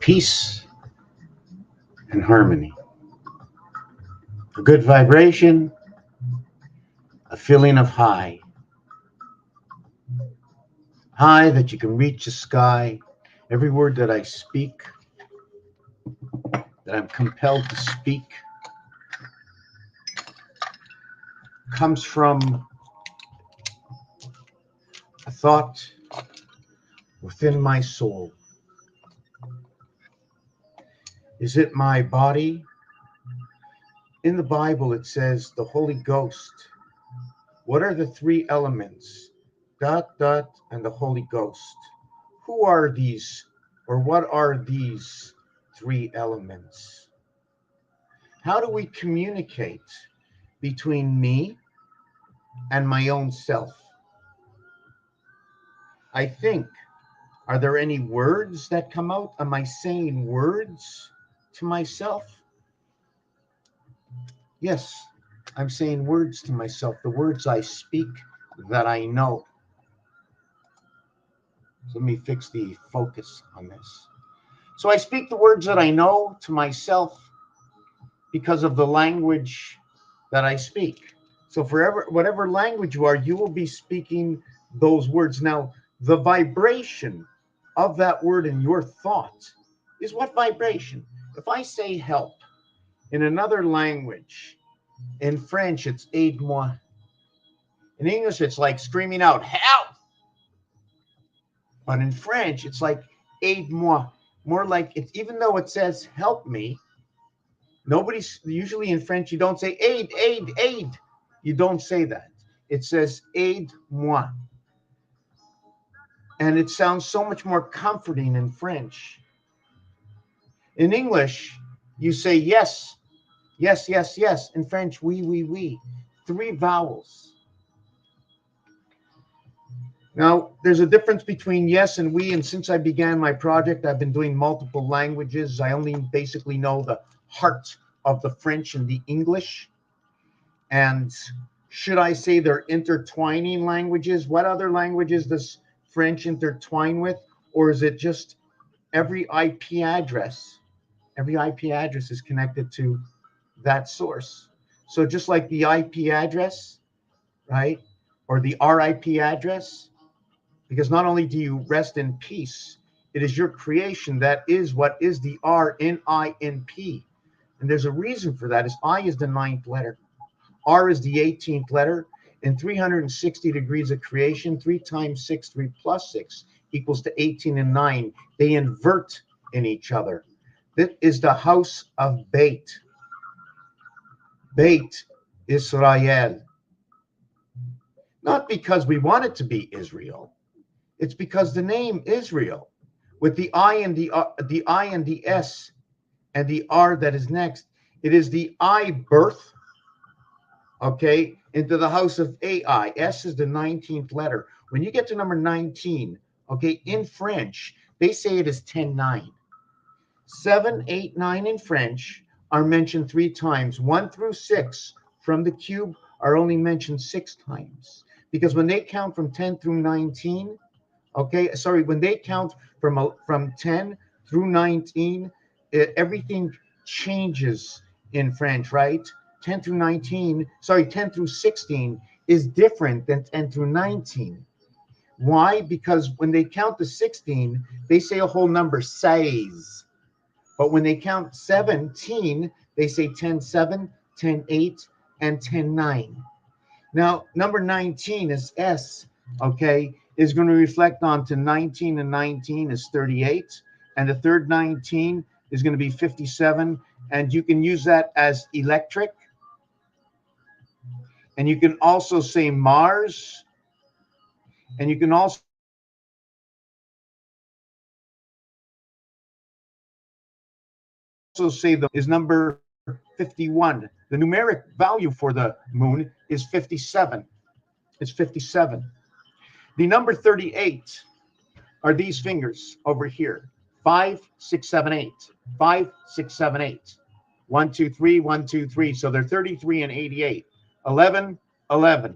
peace and harmony. A good vibration, a feeling of high. High that you can reach the sky. Every word that I speak, that I'm compelled to speak, comes from a thought within my soul. Is it my body? In the Bible, it says the Holy Ghost. What are the three elements? Dot, dot, and the Holy Ghost. Who are these, or what are these three elements? How do we communicate between me and my own self? I think, are there any words that come out? Am I saying words to myself? Yes, I'm saying words to myself, the words I speak that I know. So let me fix the focus on this. So I speak the words that I know to myself because of the language that I speak. So forever, whatever language you are, you will be speaking those words. Now, the vibration of that word in your thought is what vibration? If I say help in another language, in French, it's aide-moi. In English, it's like screaming out, help! But in French, it's like aide-moi. More like, it's, even though it says help me, nobody's, usually in French, you don't say aide, aide, aide. You don't say that. It says aide-moi. And it sounds so much more comforting in French. In English, you say yes, yes, yes, yes. In French, oui, oui, oui. 3 vowels. Now, there's a difference between yes and we, and since I began my project, I've been doing multiple languages. I only basically know the heart of the French and the English. And should I say they're intertwining languages? What other languages does French intertwine with? Or is it just every IP address? Every IP address is connected to that source. So just like the IP address, right? Or the RIP address, because not only do you rest in peace, it is your creation that is what is the R in INP. And there's a reason for that. Is I is the 9th letter. R is the 18th letter. In 360 degrees of creation, 3 times 6, 3 plus 6 equals to 18 and 9. They invert in each other. This is the house of Beit. Beit Israel. Not because we want it to be Israel. It's because the name Israel, with the I and the I and the S and the R that is next, it is the I birth, okay, into the house of AI. S is the 19th letter. When you get to number 19, okay, in French, they say it is 10-9. 7, 8, 9 in French are mentioned 3 times. 1 through 6 from the cube are only mentioned 6 times. Because when they count from 10 through 19, okay, sorry, when they count from 10 through 19, everything changes in French, right? 10 through 19, sorry, 10 through 16 is different than 10 through 19. Why? Because when they count to 16, they say a whole number, 16. But when they count 17, they say 10-7, 10-8, and 10-9. Now, number 19 is S, okay, is going to reflect on to 19, and 19 is 38. And the third 19 is going to be 57. And you can use that as electric. And you can also say Mars. And you can also say the is number 51. The numeric value for the moon is 57. It's 57. The number 38 are these fingers over here. 5, 6, 7, 8. 5, 6, 7, 8. 1, 2, 3, 1, 2, 3. So they're 33 and 88. 11, 11.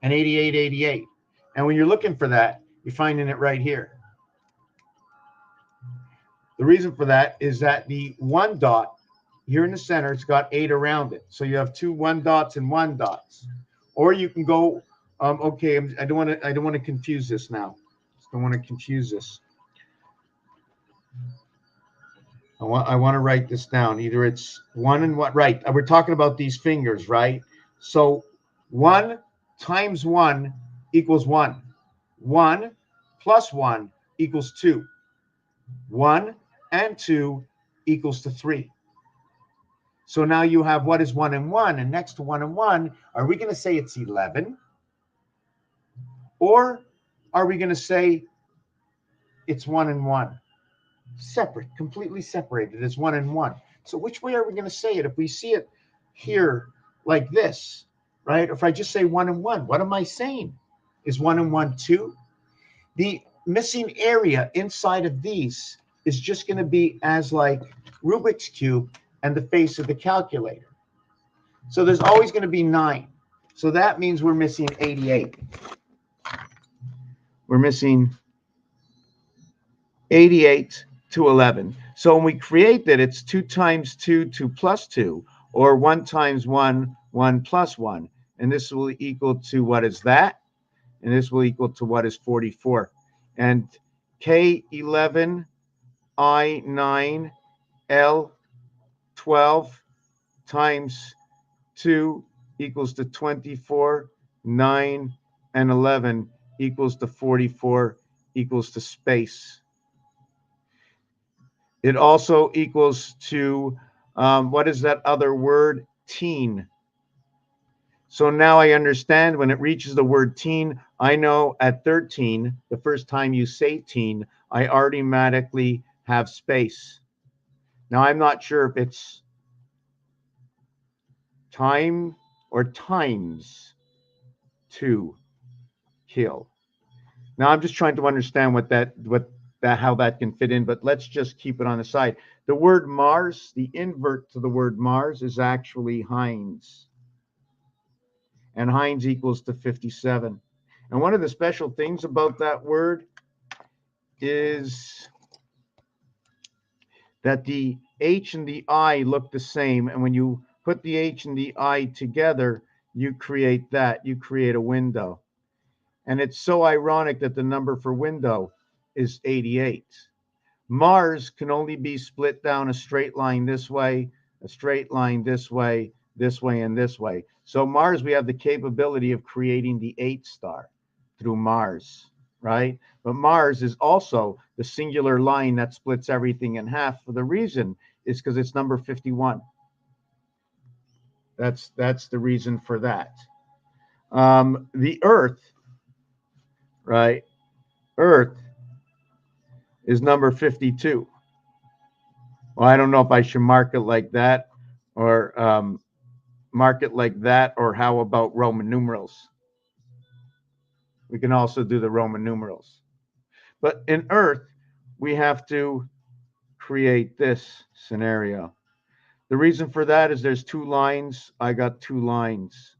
And 88, 88. And when you're looking for that, you're finding it right here. The reason for that is that the 1 dot here in the center, it's got 8 around it. So you have 2 1 dots and 1 dots. Or you can go, okay, I don't want to confuse this now. Don't want to confuse this. I want to write this down. Either it's 1 and 1, right? We're talking about these fingers, right? So 1 times 1 equals 1. 1 plus 1 equals 2. 1 and 2 equals to 3. So now you have what is 1 and 1, and next to 1 and 1, are we going to say it's 11? Or are we going to say it's 1 and 1? Separate, completely separated as 1 and 1. So which way are we going to say it? If we see it here like this, right? If I just say 1 and 1, what am I saying? Is 1 and 1 2? The missing area inside of these is just going to be as like Rubik's Cube and the face of the calculator. So there's always going to be 9. So that means we're missing 88. We're missing 88 to 11. So when we create that, it's 2 times 2, 2 plus 2, or 1 times 1, 1 plus 1. And this will equal to what is that? And this will equal to what is 44. And K11, I9, L12 times 2 equals to 24, 9, and 11 equals to 44 equals to space. It also equals to, what is that other word? Teen. So now I understand when it reaches the word teen, I know at 13, the first time you say teen, I automatically have space. Now I'm not sure if it's time or times to kill. Now I'm just trying to understand how that can fit in, but let's just keep it on the side. The word Mars, the invert to the word Mars is actually Heinz. And Heinz equals to 57. And one of the special things about that word is that the H and the I look the same. And when you put the H and the I together, you create that. You create a window. And it's so ironic that the number for window is 88. Mars can only be split down a straight line this way, a straight line this way, and this way. So Mars, we have the capability of creating the 8 star through Mars, right? But Mars is also the singular line that splits everything in half. For the reason is because it's number 51. That's the reason for that. The Earth, right? Earth is number 52. Well, I don't know if I should mark it like that or mark it like that, or how about Roman numerals? We can also do the Roman numerals. But in Earth, we have to create this scenario. The reason for that is there's 2 lines. I got 2 lines.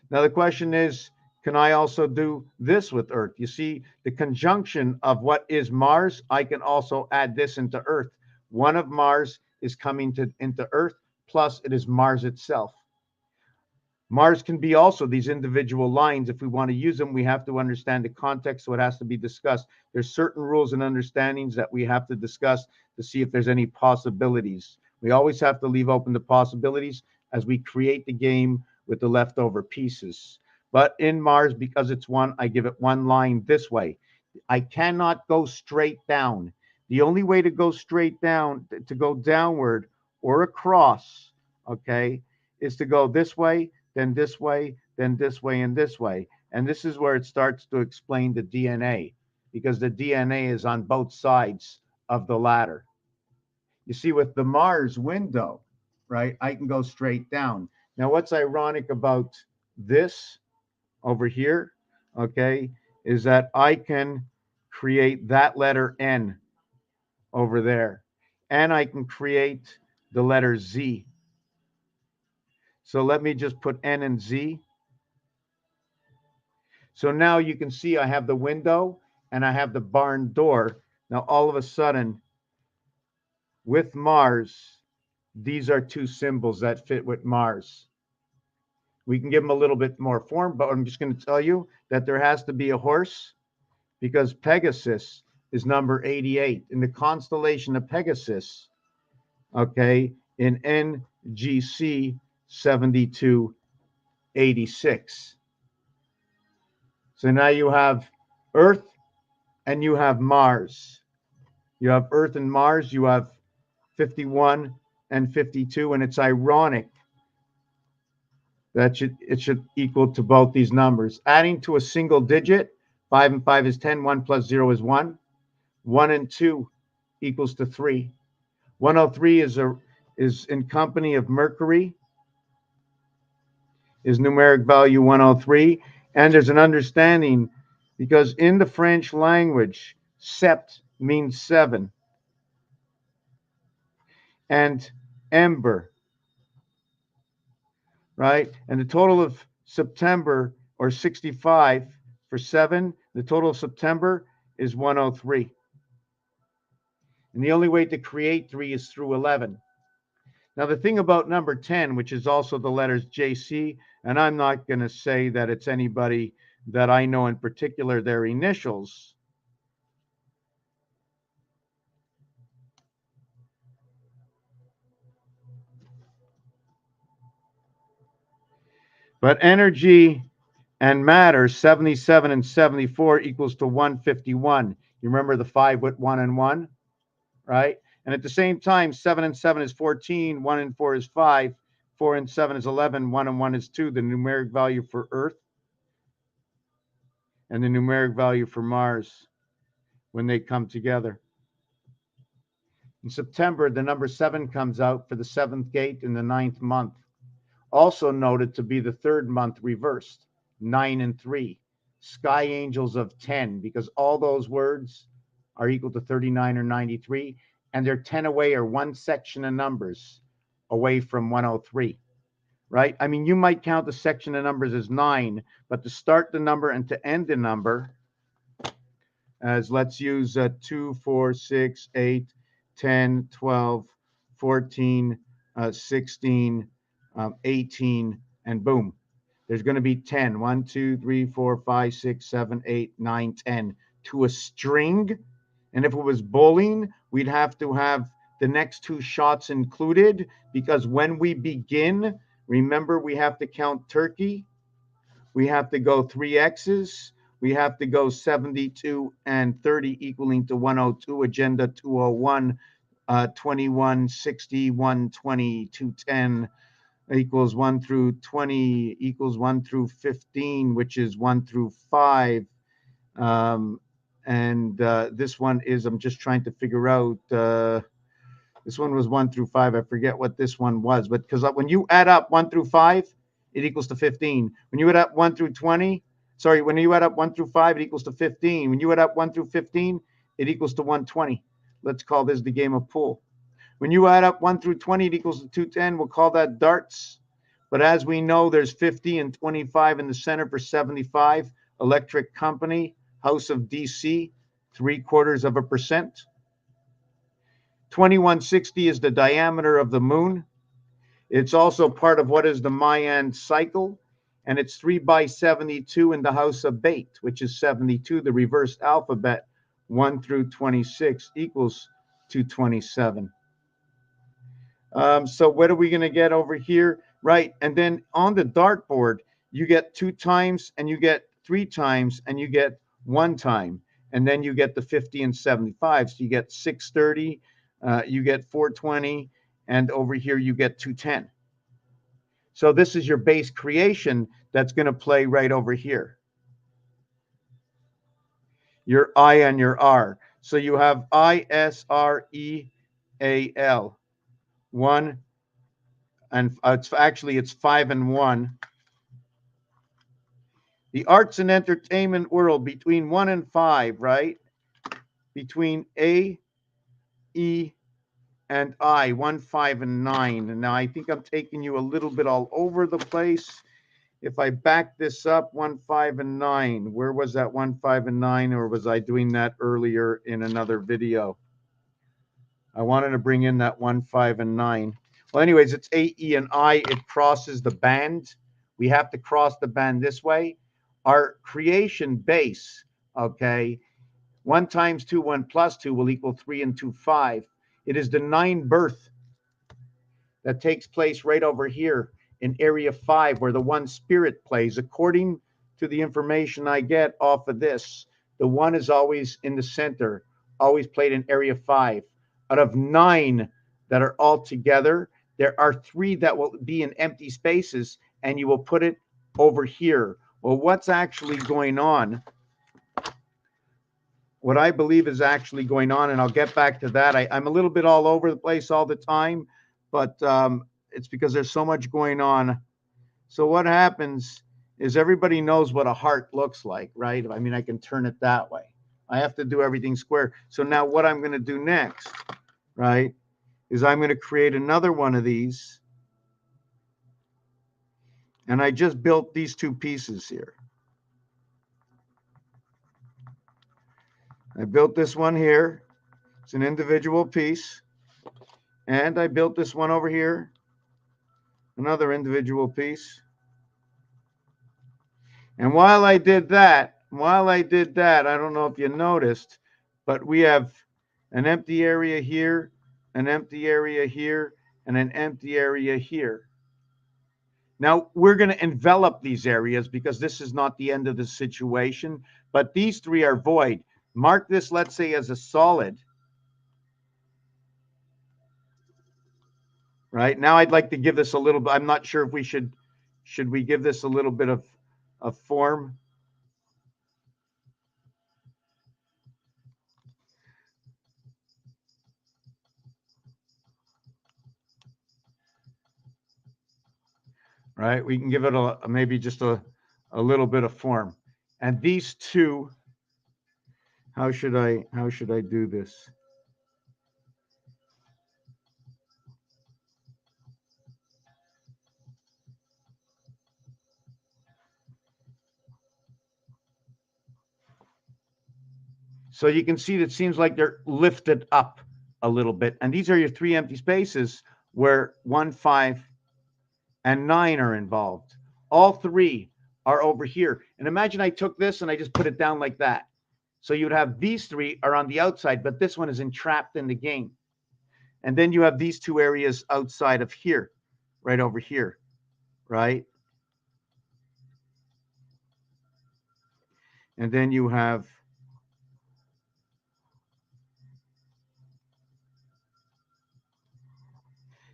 Now the question is, can I also do this with Earth? You see, the conjunction of what is Mars, I can also add this into Earth. One of Mars is coming into Earth, plus it is Mars itself. Mars can be also these individual lines. If we want to use them, we have to understand the context, so it has to be discussed. There's certain rules and understandings that we have to discuss to see if there's any possibilities. We always have to leave open the possibilities as we create the game with the leftover pieces. But in Mars, because it's 1, I give it 1 line this way. I cannot go straight down. The only way to go straight down, to go downward or across, okay, is to go this way, then this way, then this way, and this way. And this is where it starts to explain the DNA, because the DNA is on both sides of the ladder. You see, with the Mars window, right, I can go straight down. Now, what's ironic about this over here, okay, is that I can create that letter N over there, and I can create the letter Z. So let me just put N and Z. So now you can see I have the window and I have the barn door. Now all of a sudden, with Mars, these are two symbols that fit with Mars. We can give them a little bit more form, but I'm just going to tell you that there has to be a horse because Pegasus is number 88 in the constellation of Pegasus, okay, in NGC 7286. So now you have Earth and you have Mars. You have Earth and Mars, you have 51 and 52, and it's ironic that it should equal to both these numbers. Adding to a single digit, 5 and 5 is 10, 1 plus 0 is 1. 1 and 2 equals to 3. 103 is in company of Mercury, is numeric value 103. And there's an understanding because in the French language, sept means 7 and ember, right? And the total of September, or 65 for 7, the total of September is 103. And the only way to create 3 is through 11. Now, the thing about number 10, which is also the letters JC, and I'm not going to say that it's anybody that I know in particular, their initials. But energy and matter, 77 and 74 equals to 151. You remember the 5 with 1 and 1, right? And at the same time, 7 and 7 is 14, 1 and 4 is 5, 4 and 7 is 11, 1 and 1 is 2, the numeric value for Earth, and the numeric value for Mars when they come together. In September, the number 7 comes out for the 7th gate in the 9th month. Also noted to be the 3rd month reversed, 9 and 3. Sky angels of 10, because all those words are equal to 39 or 93, and they're 10 away, or one section of numbers away from 103, right? I mean, you might count the section of numbers as 9, but to start the number and to end the number, as let's use 2, 4, 6, 8, 10, 12, 14, 16, 18, and boom. There's going to be 10. 1, 2, 3, 4, 5, 6, 7, 8, 9, 10 to a string. And if it was bowling, we'd have to have the next 2 shots included, because when we begin, remember, we have to count turkey. We have to go 3 X's. We have to go 72 and 30 equaling to 102, agenda 201, 21, 60, 120, 210 equals 1 through 20 equals 1 through 15, which is 1 through 5. This one is, I'm just trying to figure out, this one was 1 through 5. I forget what this one was, but because when you add up 1 through 5, it equals to 15. When you add up 1 through 20, sorry, when you add up 1 through 5, it equals to 15. When you add up 1 through 15, it equals to 120. Let's call this the game of pool. When you add up 1 through 20, it equals to 210. We'll call that darts. But as we know, there's 50 and 25 in the center for 75. Electric Company, House of DC, 0.75%. 2160 is the diameter of the moon. It's also part of what is the Mayan cycle, and it's 3 by 72 in the house of Bait, which is 72. The reversed alphabet, 1 through 26 equals 227. So what are we going to get over here? Right, and then on the dartboard, you get 2 times, and you get 3 times, and you get 1 time, and then you get the 50 and 75. So you get 630, you get 420, and over here you get 210. So this is your base creation that's going to play right over here. Your I and your R. So you have ISREAL, 1, and it's 5 and 1. The arts and entertainment world between 1 and 5, right? Between A, E, and I, 1, 5, and 9. And now I think I'm taking you a little bit all over the place. If I back this up, 1, 5, and 9, where was that 1, 5, and 9? Or was I doing that earlier in another video? I wanted to bring in that 1, 5, and 9. Well, anyways, it's A, E, and I. It crosses the band. We have to cross the band this way. Our creation base, okay, 1 times 2, 1 plus 2 will equal 3 and 2, 5. It is the 9 birth that takes place right over here in area 5, where the 1 spirit plays. According to the information I get off of this, the 1 is always in the center, always played in area 5. Out of 9 that are all together, there are 3 that will be in empty spaces, and you will put it over here. Well, what's actually going on? What I believe is actually going on, and I'll get back to that. I'm a little bit all over the place all the time, but it's because there's so much going on. So what happens is everybody knows what a heart looks like, right? I mean, I can turn it that way. I have to do everything square. So now what I'm going to do next, right, is I'm going to create another one of these. And I just built these 2 pieces here. I built this one here. It's an individual piece. And I built this one over here. Another individual piece. And while I did that, I don't know if you noticed, but we have an empty area here, an empty area here, and an empty area here. Now, we're going to envelop these areas because this is not the end of the situation, but these 3 are void. Mark this, let's say, as a solid. Right? Now I'd like to give this a little bit. I'm not sure if we should we give this a little bit of form? Right? We can give it maybe just a little bit of form. And these 2, how should I do this? So you can see that it seems like they're lifted up a little bit. And these are your 3 empty spaces where 1, 5, and 9 are involved. All 3 are over here. And imagine I took this and I just put it down like that. So you'd have these 3 are on the outside, but this one is entrapped in the game. And then you have these 2 areas outside of here, right over here, right? And then you have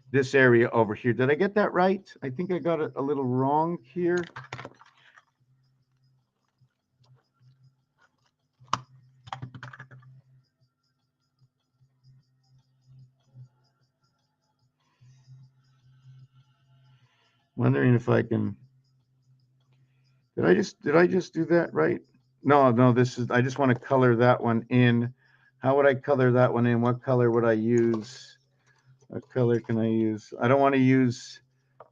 this area over here. Did I get that right? I think I got it a little wrong here. Wondering if I can. Did I just do that right? No, this is, I just want to color that one in. How would I color that one in? What color would I use? What color can I use? I don't want to use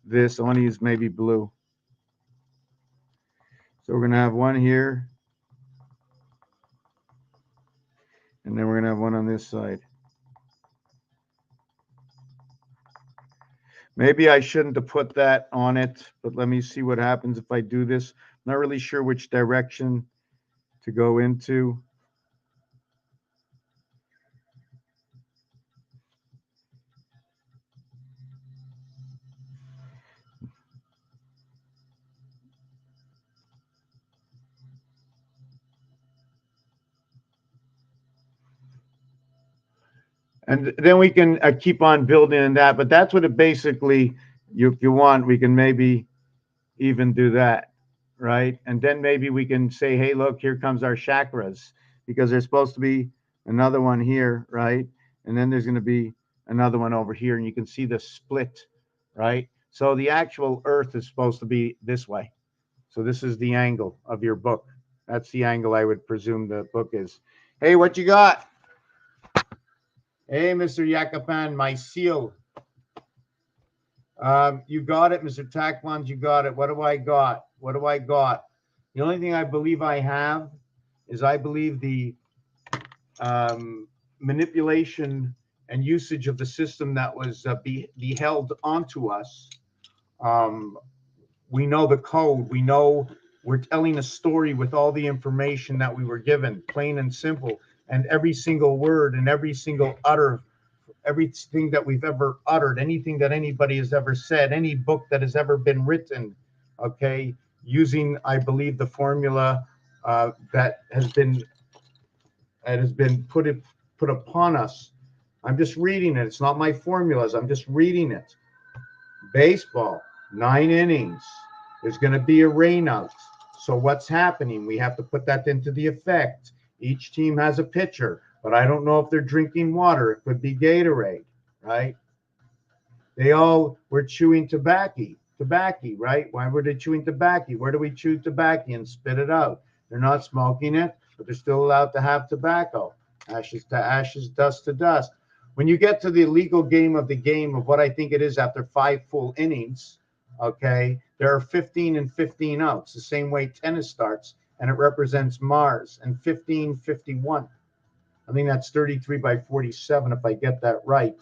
this. I want to use maybe blue. So we're going to have one here. And then we're going to have one on this side. Maybe I shouldn't have put that on it, but let me see what happens if I do this. I'm not really sure which direction to go into. And then we can keep on building in that, but that's what it basically, if you want, we can maybe even do that, right? And then maybe we can say, hey, look, here comes our chakras, because there's supposed to be another one here, right? And then there's going to be another one over here, and you can see the split, right? So the actual Earth is supposed to be this way. So this is the angle of your book. That's the angle I would presume the book is. Hey, what you got? Hey, Mr. Yakapan, my seal. You got it, Mr. Taklans, you got it. What do I got? What do I got? The only thing I believe I have is I believe the manipulation and usage of the system that was beheld onto us. We know the code. We know we're telling a story with all the information that we were given, plain and simple, and every single word and every single everything that we've ever uttered, anything that anybody has ever said, any book that has ever been written, okay, using, I believe, the formula that has been put upon us. I'm just reading it. It's not my formulas. I'm just reading it. Baseball, 9 innings. There's going to be a rainout. So what's happening? We have to put that into the effect. Each team has a pitcher, but I don't know if they're drinking water. It could be Gatorade, right? They all were chewing tobacco, right? Why were they chewing tobacco? Where do we chew tobacco and spit it out? They're not smoking it, but they're still allowed to have tobacco. Ashes to ashes, dust to dust. When you get to the legal game of what I think it is after 5 full innings, okay, there are 15 and 15 outs, the same way tennis starts, and it represents Mars, and 15-51. I think that's 33 by 47, if I get that right.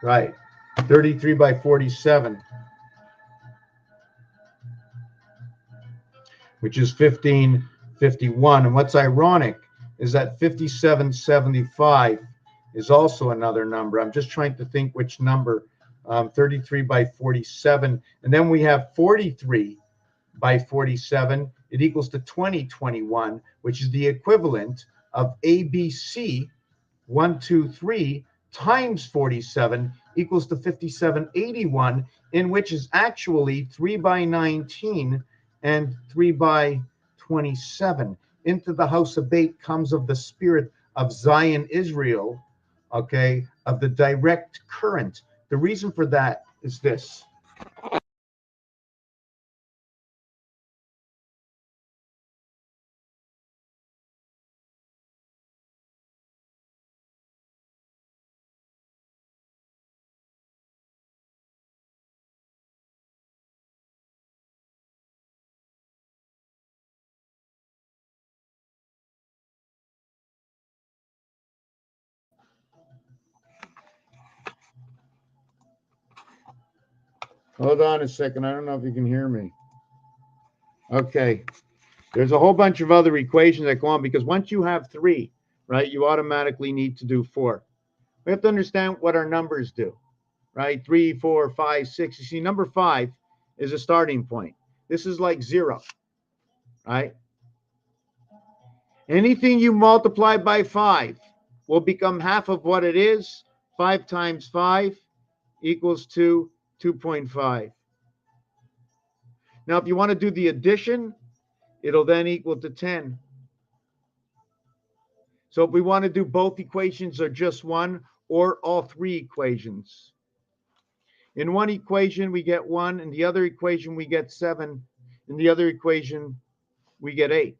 Right, 33 by 47, which is 15-51. And what's ironic is that 57-75 is also another number. I'm just trying to think which number. 33 by 47. And then we have 43 by 47. It equals to 2021, which is the equivalent of ABC 123 times 47 equals to 5781, in which is actually 3 by 19 and 3 by 27. Into the house of bait comes of the spirit of Zion, Israel, okay, of the direct current. The reason for that is this. Hold on a second. I don't know if you can hear me. Okay. There's a whole bunch of other equations that go on, because once you have 3, right, you automatically need to do 4. We have to understand what our numbers do, right? 3, 4, 5, 6. You see, number 5 is a starting point. This is like 0, right? Anything you multiply by 5 will become half of what it is. 5 times 5 equals to 2.5. Now, if you want to do the addition, it'll then equal to 10. So if we want to do both equations or just one, or all 3 equations. In one equation, we get 1. In the other equation, we get 7. In the other equation, we get 8.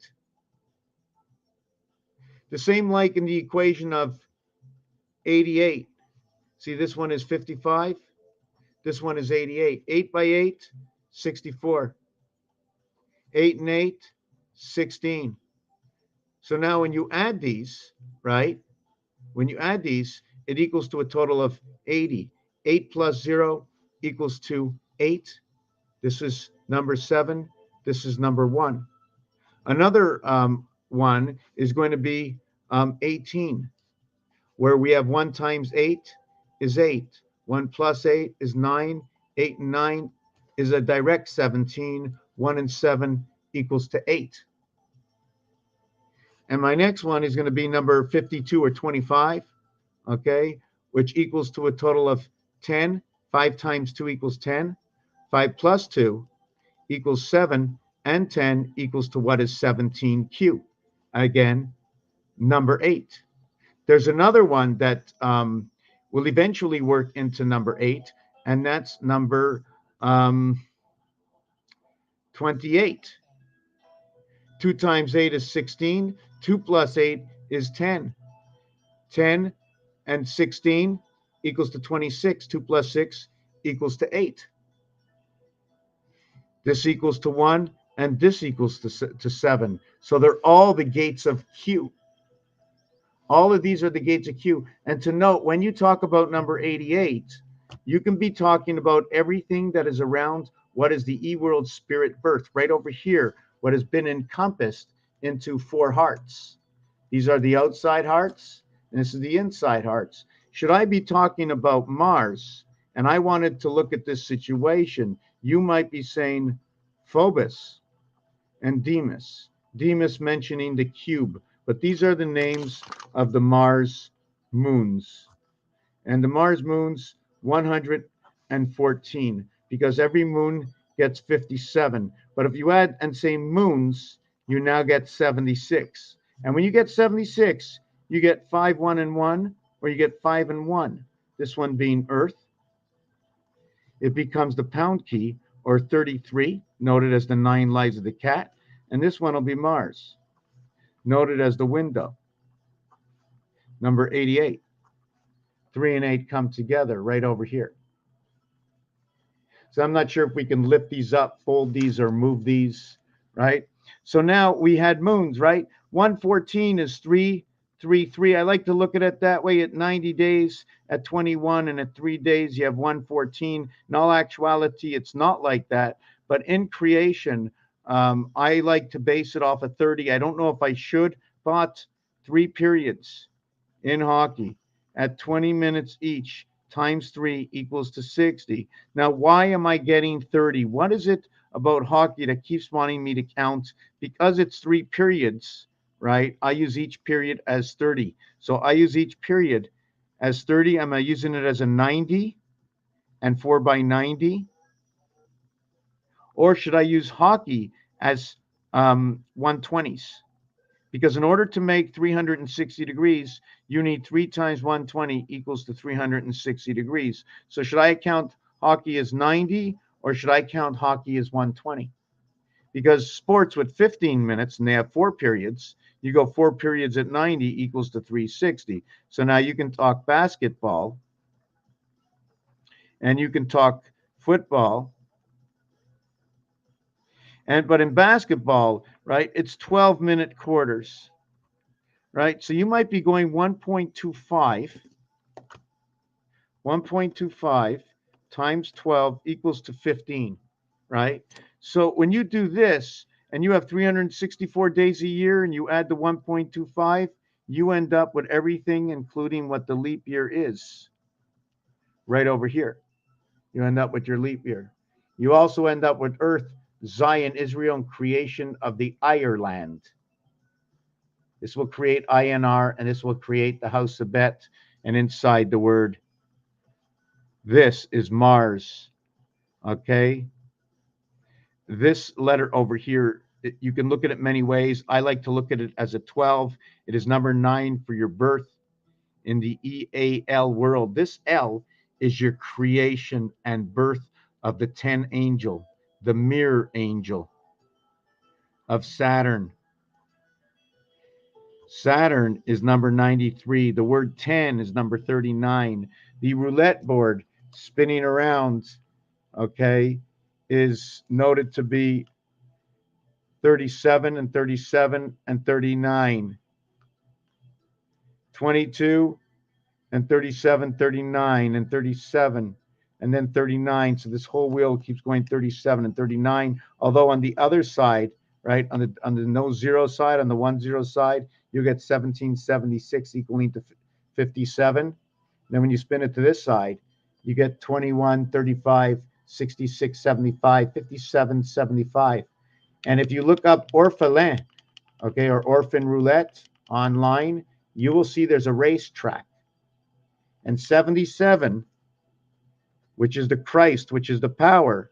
The same like in the equation of 88. See, this one is 55. This one is 88. 8 by 8, 64. 8 and 8, 16. So now when you add these, right? When you add these, it equals to a total of 80. 8 plus 0 equals to 8. This is number 7. This is number 1. Another one is going to be 18, where we have 1 times 8 is 8. 1 plus 8 is 9. 8 and 9 is a direct 17. 1 and 7 equals to 8. And my next one is going to be number 52 or 25, okay, which equals to a total of 10. 5 times 2 equals 10. 5 plus 2 equals 7. And 10 equals to what is 17Q. Again, number 8. There's another one that will eventually work into number 8, and that's number 28. 2 times 8 is 16. 2 plus 8 is 10. 10 and 16 equals to 26. 2 plus 6 equals to 8. This equals to 1. and this equals to 7. So they're all the gates of Q. All of these are the gates of Q. And to note, when you talk about number 88, you can be talking about everything that is around what is the E-world spirit birth, right over here, what has been encompassed into 4 hearts. These are the outside hearts, and this is the inside hearts. Should I be talking about Mars, and I wanted to look at this situation, you might be saying Phobos and Deimos. Deimos mentioning the cube, but these are the names of the Mars moons. And the Mars moons, 114, because every moon gets 57. But if you add and say moons, you now get 76. And when you get 76, you get 5, 1, and 1, or you get 5 and 1. This one being Earth. It becomes the pound key, or 33, noted as the 9 lives of the cat. And this one will be Mars, noted as the window. Number 88. 3 and 8 come together right over here. So I'm not sure if we can lift these up, fold these, or move these, right? So now we had moons, right? 114 is 3, 3, 3. I like to look at it that way. At 90 days, at 21, and at 3 days, you have 114. In all actuality, it's not like that. But in creation, I like to base it off of 30. I don't know if I should, but 3 periods in hockey at 20 minutes each times 3 equals to 60. Now, why am I getting 30? What is it about hockey that keeps wanting me to count? Because it's 3 periods, right? I use each period as 30. So I use each period as 30. Am I using it as a 90 and 4 by 90? Or should I use hockey as 120s? Because in order to make 360 degrees, you need 3 times 120 equals to 360 degrees. So should I count hockey as 90 or should I count hockey as 120? Because sports with 15 minutes and they have 4 periods, you go 4 periods at 90 equals to 360. So now you can talk basketball and you can talk football. But in basketball, right, it's 12-minute quarters. Right? So you might be going 1.25 times 12 equals to 15, right? So when you do this and you have 364 days a year and you add the 1.25, you end up with everything, including what the leap year is, right over here. You end up with your leap year. You also end up with Earth, Zion, Israel, and creation of the Ireland. This will create INR, and this will create the House of Bet. And inside the word, this is Mars. Okay? This letter over here, you can look at it many ways. I like to look at it as a 12. It is number 9 for your birth in the EAL world. This L is your creation and birth of the 10 angel, the mirror angel of Saturn. Saturn is number 93. The word 10 is number 39. The roulette board spinning around, okay, is noted to be 37 and 37 and 39. 22 and 37, 39 and 37 and then 39. So this whole wheel keeps going 37 and 39. Although on the other side, right, on the no zero side, on the 10 side, you get 1776 equaling to 57. Then when you spin it to this side, you get 21, 35, 66, 75, 57, 75. And if you look up orphelin, okay, or orphan roulette online, you will see there's a racetrack. And 77, which is the Christ, which is the power,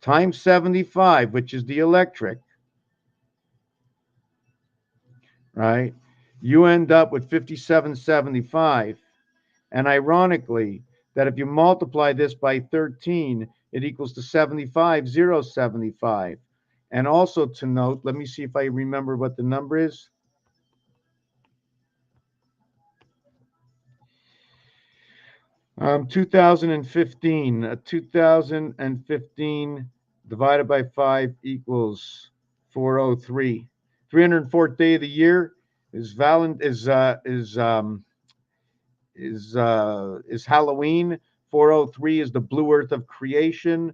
times 75, which is the electric, right? You end up with 5775. And ironically, that if you multiply this by 13, it equals to 75,075. And also to note, let me see if I remember what the number is. 2015, 2015 divided by 5 equals 403. 304th day of the year is Halloween. 403 is the blue earth of creation.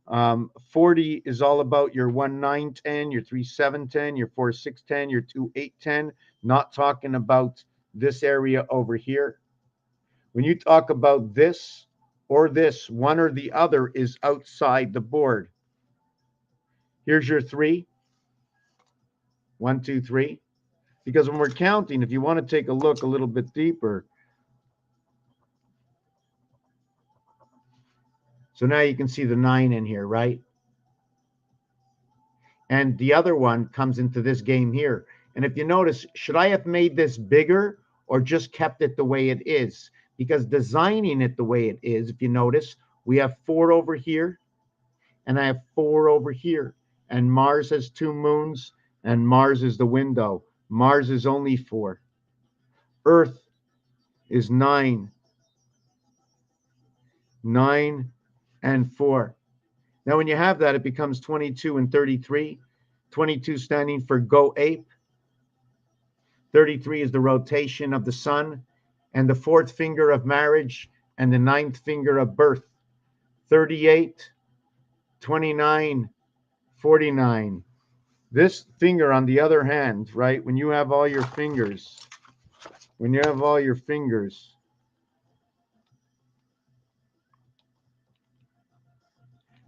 40 is all about your 1910, your 3710, your 4610, your 2810. Not talking about this area over here. When you talk about this or this, one or the other is outside the board. Here's your 3. 1, 2, 3. Because when we're counting, if you want to take a look a little bit deeper, so now you can see the 9 in here, right? And the other one comes into this game here. And if you notice, should I have made this bigger or just kept it the way it is? Because designing it the way it is, if you notice, we have 4 over here, and I have 4 over here. And Mars has 2 moons, and Mars is the window. Mars is only 4. Earth is 9. 9 and 4. Now, when you have that, it becomes 22 and 33. 22 standing for go ape. 33 is the rotation of the sun, and the 4th finger of marriage, and the 9th finger of birth. 38, 29, 49. This finger, on the other hand, right, when you have all your fingers,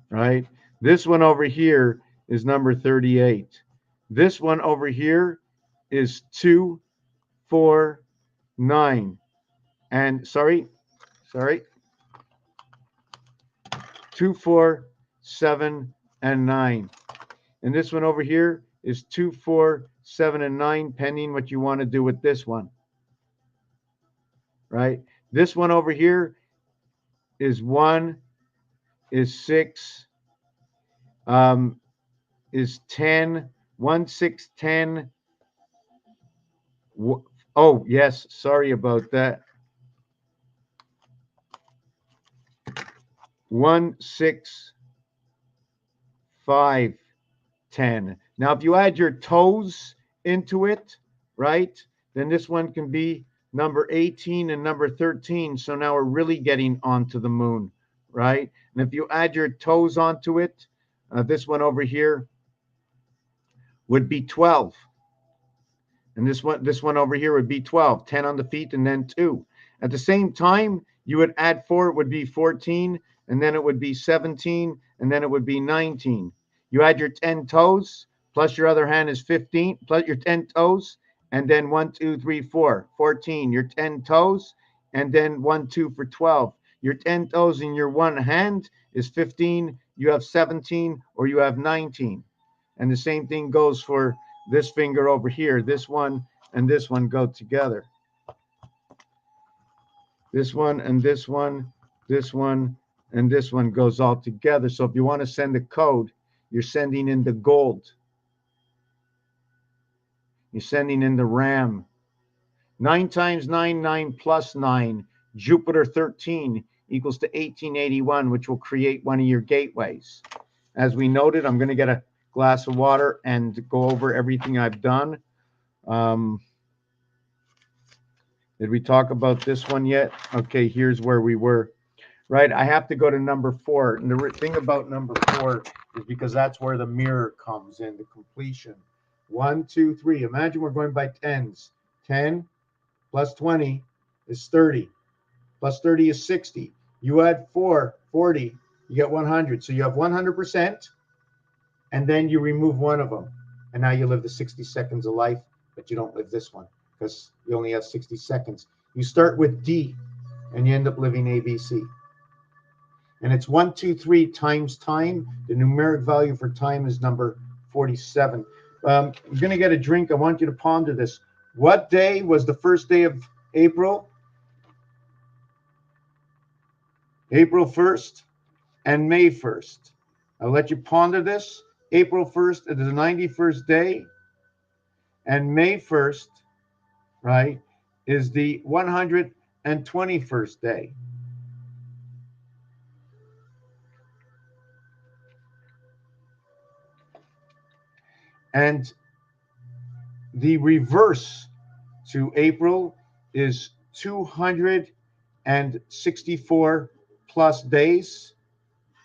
right, this one over here is number 38. This one over here is 2, 4, 9. And sorry, 2, 4, 7, and 9. And this one over here is 2, 4, 7, and 9, pending what you want to do with this one. Right? This one over here is 1, is 6, is 10, 1, 6, 10. Oh, yes, sorry about that. 1, 6, 5, 10. Now, if you add your toes into it, right, then this one can be number 18 and number 13. So now we're really getting onto the moon, right? And if you add your toes onto it, this one over here would be 12. And this one over here would be 12, 10 on the feet and then 2. At the same time, you would add 4, it would be 14, and then it would be 17, and then it would be 19. You add your 10 toes, plus your other hand is 15, plus your 10 toes, and then 1, 2, 3, 4, 14. Your 10 toes, and then 1, 2 for 12. Your 10 toes in your one hand is 15. You have 17, or you have 19. And the same thing goes for this finger over here. This one and this one go together. This one and this one, this one and this one goes all together. So if you want to send a code, you're sending in the gold. You're sending in the RAM. 9 times 9, 9 plus 9. Jupiter 13 equals to 1881, which will create one of your gateways. As we noted, I'm going to get a glass of water and go over everything I've done. Did we talk about this one yet? Okay, here's where we were. Right, I have to go to number 4. And the thing about number 4 is because that's where the mirror comes in, the completion. 1, 2, 3. Imagine we're going by tens. 10 plus 20 is 30. Plus 30 is 60. You add 4, 40. You get 100. So you have 100%, and then you remove one of them. And now you live the 60 seconds of life, but you don't live this one because you only have 60 seconds. You start with D, and you end up living ABC. And it's 1, 2, 3 times time. The numeric value for time is number 47. I'm going to get a drink. I want you to ponder this. What day was the first day of April? April 1st and May 1st. I'll let you ponder this. April 1st is the 91st day, and May 1st, right, is the 121st day. And the reverse to April is 264 plus days,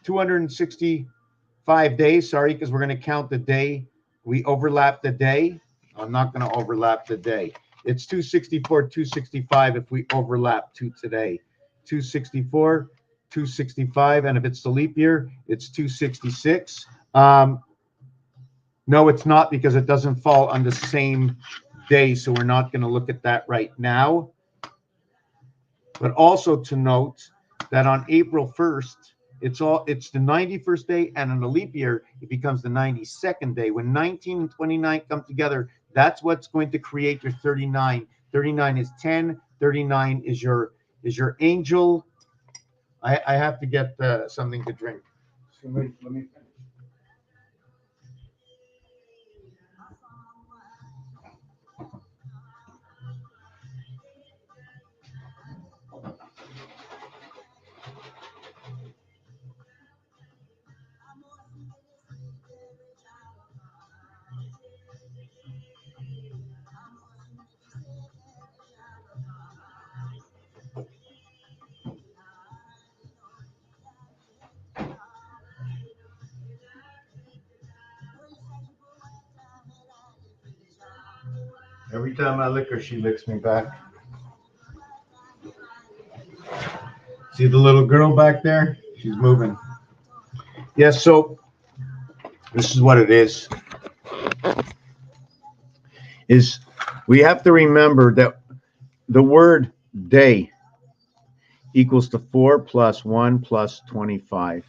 265 days, sorry, because we're going to count the day. We overlap the day. I'm not going to overlap the day. It's 264, 265 if we overlap to today. 264, 265, and if it's the leap year, it's 266. No, it's not, because it doesn't fall on the same day, so we're not going to look at that right now. But also to note that on April 1st, it's the 91st day, and in a leap year, it becomes the 92nd day. When 19 and 29 come together, that's what's going to create your 39. 39 is 10. 39 is your angel. I have to get something to drink. So let me finish. Every time I lick her, she licks me back. See the little girl back there? She's moving. Yes, so this is what it is. We have to remember that the word day equals to 4 plus 1 plus 25.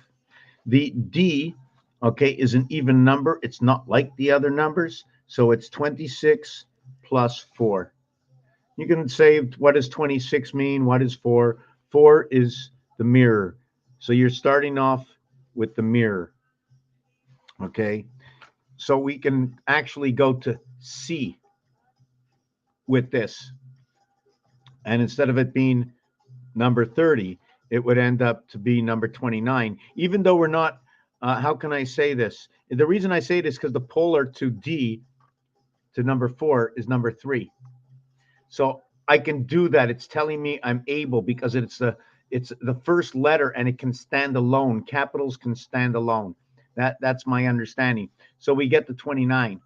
The D, okay, is an even number. It's not like the other numbers. So it's 26 plus 4. You can say, what does 26 mean? What is 4? 4 is the mirror. So you're starting off with the mirror. Okay. So we can actually go to C with this. And instead of it being number 30, it would end up to be number 29, even though we're not, how can I say this? The reason I say this is because the polar to D, to number 4, is number 3. So I can do that. It's telling me I'm able, because it's the first letter and it can stand alone. Capitals can stand alone. That's my understanding. So we get the 29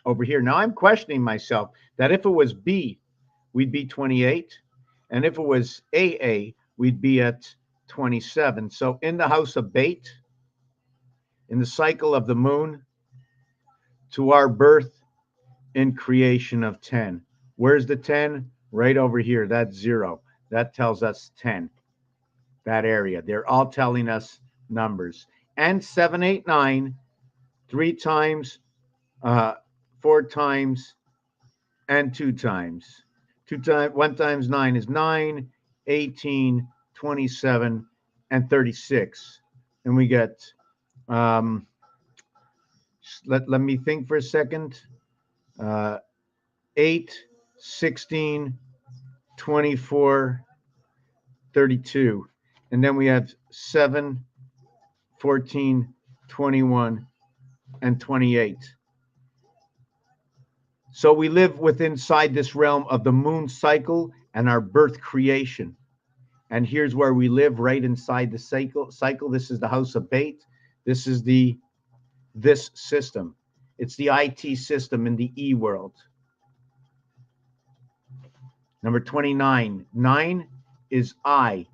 over here. Now I'm questioning myself that if it was B, we'd be 28. And if it was AA, we'd be at 27. So in the house of Bait, in the cycle of the moon, to our birth in creation of 10. Where's the 10? Right over here. That's 0. That tells us 10. That area. They're all telling us numbers. And 7, 8, 9, 3 times, 4 times, and 2 times. 1 times 9 is 9, 18, 27, and 36. And we get, let me think for a second. 8, 16, 24, 32. And then we have 7, 14, 21, and 28. So we live inside this realm of the moon cycle and our birth creation. And here's where we live, right inside the cycle. This is the house of Bait. This is this system. It's the IT system in the E world. Number 29. 9 is I.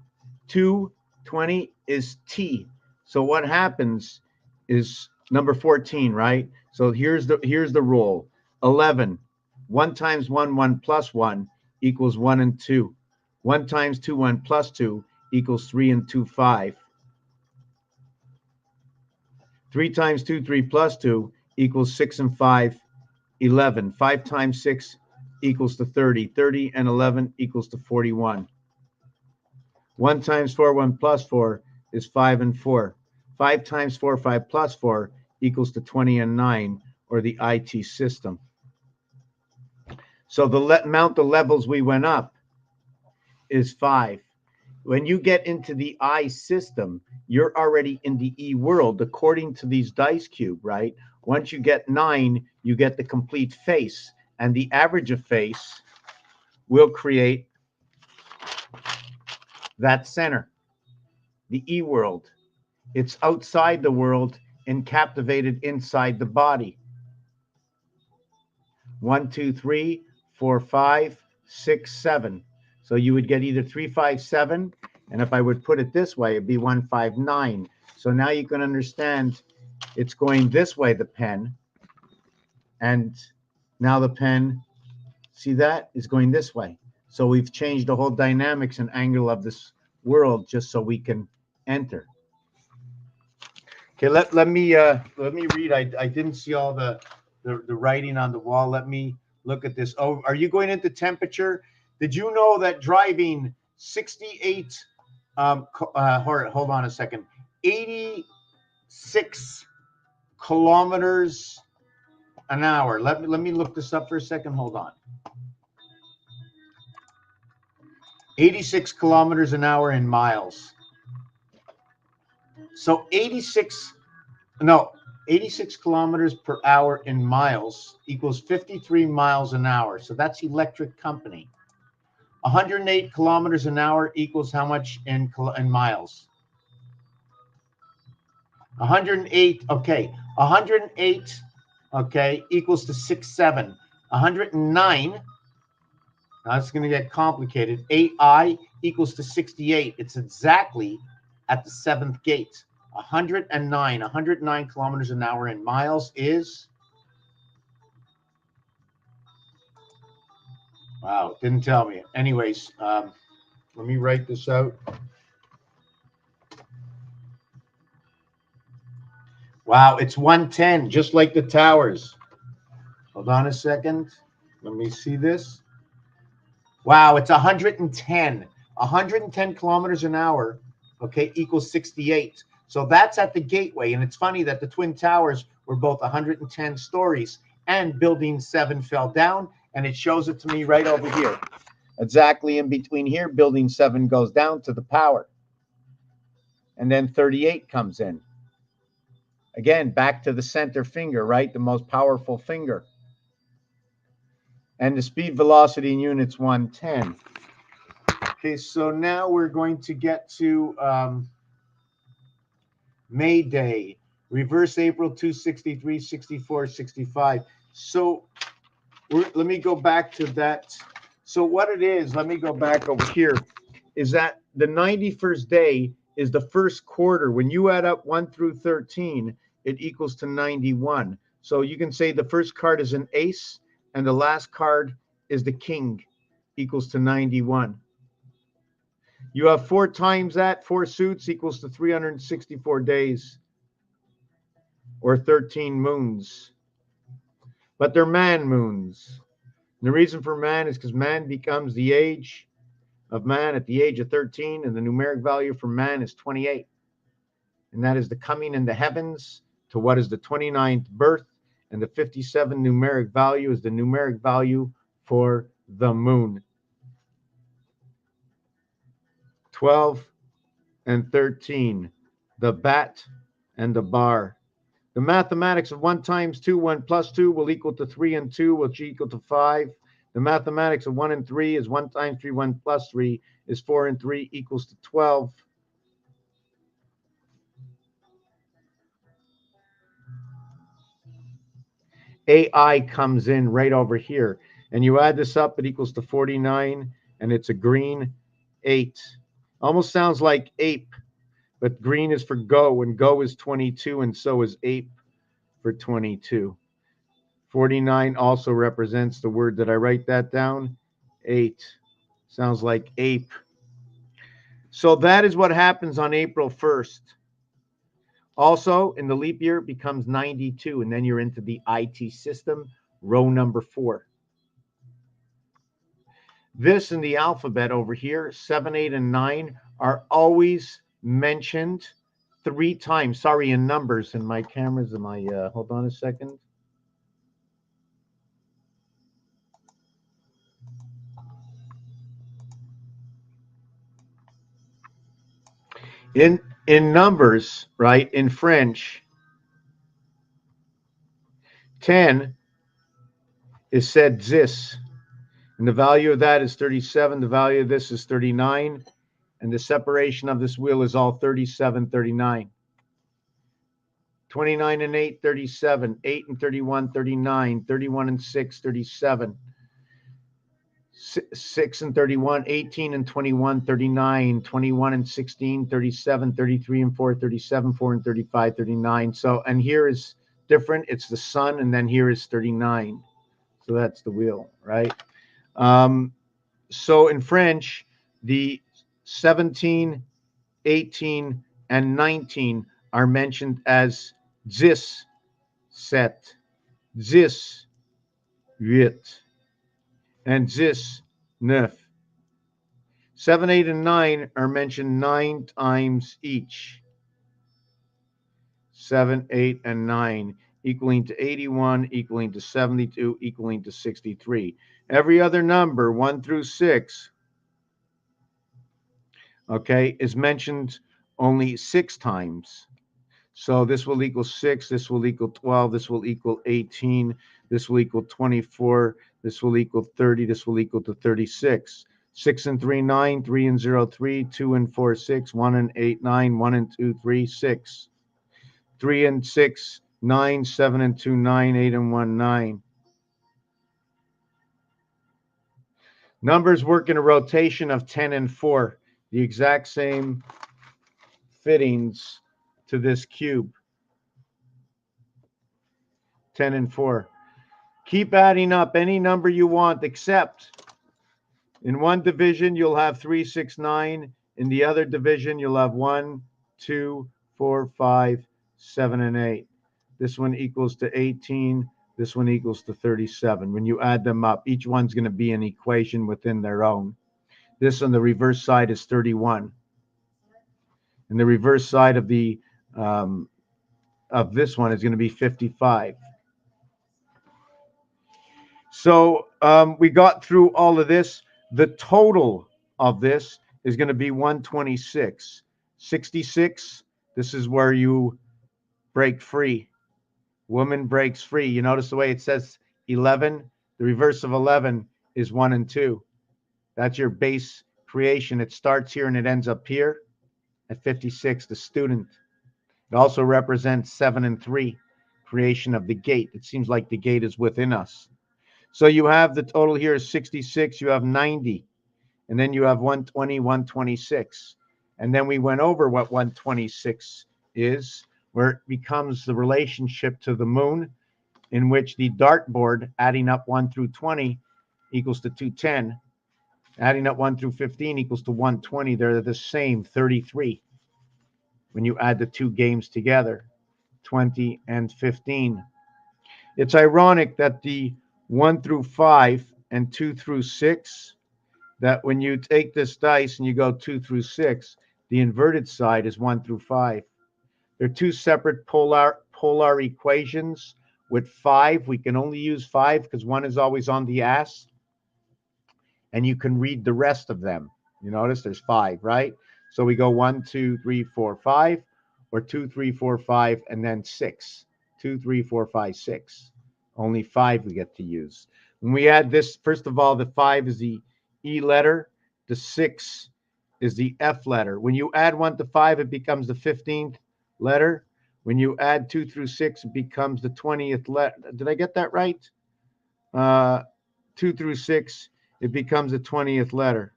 2, 20 is T. So what happens is number 14, right? So here's the rule. 11. 1 times 1, 1 plus 1 equals 1 and 2. 1 times 2, 1 plus 2 equals 3 and 2, 5. 3 times 2, 3 plus 2 equals 6 and 5, 11. 5 times 6 equals to 30. 30 and 11 equals to 41. 1 times 4, 1 plus 4 is 5 and 4. 5 times 4, 5 plus 4 equals to 20 and 9, or the IT system. So the amount of levels we went up is 5. When you get into the I system, you're already in the E world, according to these dice cube, right? Once you get 9, you get the complete face. And the average of face will create that center, the E world. It's outside the world and captivated inside the body. 1, 2, 3, 4, 5, 6, 7. So you would get either 3, 5, 7, and if I would put it this way, it'd be 1, 5, 9. So now you can understand it's going this way, the pen, and now the pen, see that, is going this way. So we've changed the whole dynamics and angle of this world just so we can enter. Okay, let me read. I didn't see all the writing on the wall. Let me look at this. Oh, are you going into temperature? Did you know that driving 68 hold on a second, 86 kilometers an hour. Let me look this up for a second. Hold on. 86 kilometers an hour in miles. So 86 kilometers per hour in miles equals 53 miles an hour. So that's electric company. 108 kilometers an hour equals how much in miles? 108, okay. 108, okay, equals to 6.7. 109, now it's going to get complicated. 8i equals to 68. It's exactly at the 7th gate. 109 kilometers an hour in miles is, wow, didn't tell me. Anyways, let me write this out. Wow, it's 110, just like the towers. Hold on a second. Let me see this. Wow, it's 110. 110 kilometers an hour, okay, equals 68. So that's at the gateway. And it's funny that the Twin Towers were both 110 stories and Building 7 fell down. And it shows it to me right over here. Exactly in between here, Building 7 goes down to the power. And then 38 comes in. Again, back to the center finger, right? The most powerful finger. And the speed, velocity in units, 110. Okay, so now we're going to get to May Day. Reverse April 263, 64, 65. So let me go back to that. So what it is, let me go back over here, is that the 91st day is the first quarter. When you add up 1 through 13, it equals to 91. So you can say the first card is an ace and the last card is the king, equals to 91. You have 4 times that, 4 suits equals to 364 days or 13 moons. But they're man moons. And the reason for man is because man becomes the age of man at the age of 13, and the numeric value for man is 28. And that is the coming in the heavens to what is the 29th birth, and the 57 numeric value is the numeric value for the moon. 12 and 13, the bat and the bar. The mathematics of 1 times 2, 1 plus 2 will equal to 3 and 2, which equal to 5. The mathematics of 1 and 3 is 1 times 3, 1 plus 3 is 4 and 3 equals to 12. AI comes in right over here. And you add this up, it equals to 49, and it's a green 8. Almost sounds like ape, but green is for go, and go is 22, and so is ape for 22. 49 also represents the word, did I write that down? 8. Sounds like ape. So that is what happens on April 1st. Also, in the leap year, it becomes 92, and then you're into the IT system, row number 4. This in the alphabet over here, 7, 8, and 9 are always mentioned 3 times. Sorry, in numbers. In my cameras, hold on a second. In numbers, right, in French, 10 is said this, and the value of that is 37. The value of this is 39, and the separation of this wheel is all 37, 39. 29 and 8, 37. 8 and 31, 39. 31 and 6, 37. 6 and 31, 18 and 21, 39. 21 and 16, 37. 33 and 4, 37. 4 and 35, 39. So, and here is different. It's the sun, and then here is 39. So that's the wheel, right? So in French, the 17, 18, and 19 are mentioned as 10, 7, 10, 8, and 10, 9. 7, 8, and 9 are mentioned 9 times each. 7, 8, and 9, equaling to 81, equaling to 72, equaling to 63. Every other number, 1 through 6, okay, is mentioned only 6 times. So this will equal 6, this will equal 12, this will equal 18, this will equal 24, this will equal 30, this will equal to 36. 6 and 3, 9, 3 and 0, 3, 2 and 4, 6, 1 and 8, 9, 1 and 2, 3, 6. 3 and 6, 9, 7 and 2, 9, 8 and 1, 9. Numbers work in a rotation of 10 and 4, the exact same fittings to this cube. 10 and 4. Keep adding up any number you want, except in one division you'll have 3, 6, 9. In the other division you'll have 1, 2, 4, 5, 7, and 8. This one equals to 18. This one equals to 37. When you add them up, each one's going to be an equation within their own. This on the reverse side is 31. And the reverse side of the of this one is going to be 55. So we got through all of this. The total of this is going to be 126. 66, this is where you break free. Woman breaks free. You notice the way it says 11? The reverse of 11 is 1 and 2. That's your base creation. It starts here and it ends up here at 56, the student. It also represents 7 and 3, creation of the gate. It seems like the gate is within us. So you have the total here is 66, you have 90, and then you have 120, 126. And then we went over what 126 is, where it becomes the relationship to the moon, in which the dartboard, adding up 1 through 20, equals to 210. Adding up 1 through 15 equals to 120. They're the same, 33. When you add the two games together, 20 and 15. It's ironic that the 1 through 5 and 2 through 6, that when you take this dice and you go 2 through 6, the inverted side is 1 through 5. They're two separate polar equations. With 5, we can only use 5 because 1 is always on the ass. And you can read the rest of them. You notice there's 5, right? So we go 1, 2, 3, 4, 5, or 2, 3, 4, 5, and then 6. 2, 3, 4, 5, 6. Only 5 we get to use. When we add this, first of all, the 5 is the E letter. The 6 is the F letter. When you add 1 to 5, it becomes the 15th letter. When you add 2 through 6, it becomes the 20th letter. Did I get that right? 2 through 6, it becomes the 20th letter.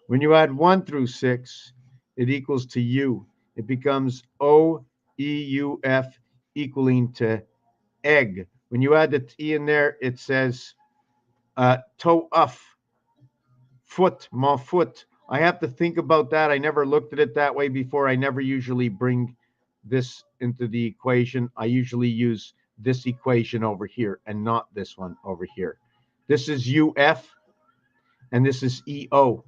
When you add 1 through 6, it equals to U. It becomes O-E-U-F, equaling to egg. When you add the T in there, it says toe uff, foot, mon foot. I have to think about that. I never looked at it that way before. I never usually bring this into the equation. I usually use this equation over here and not this one over here. This is UF and this is EO.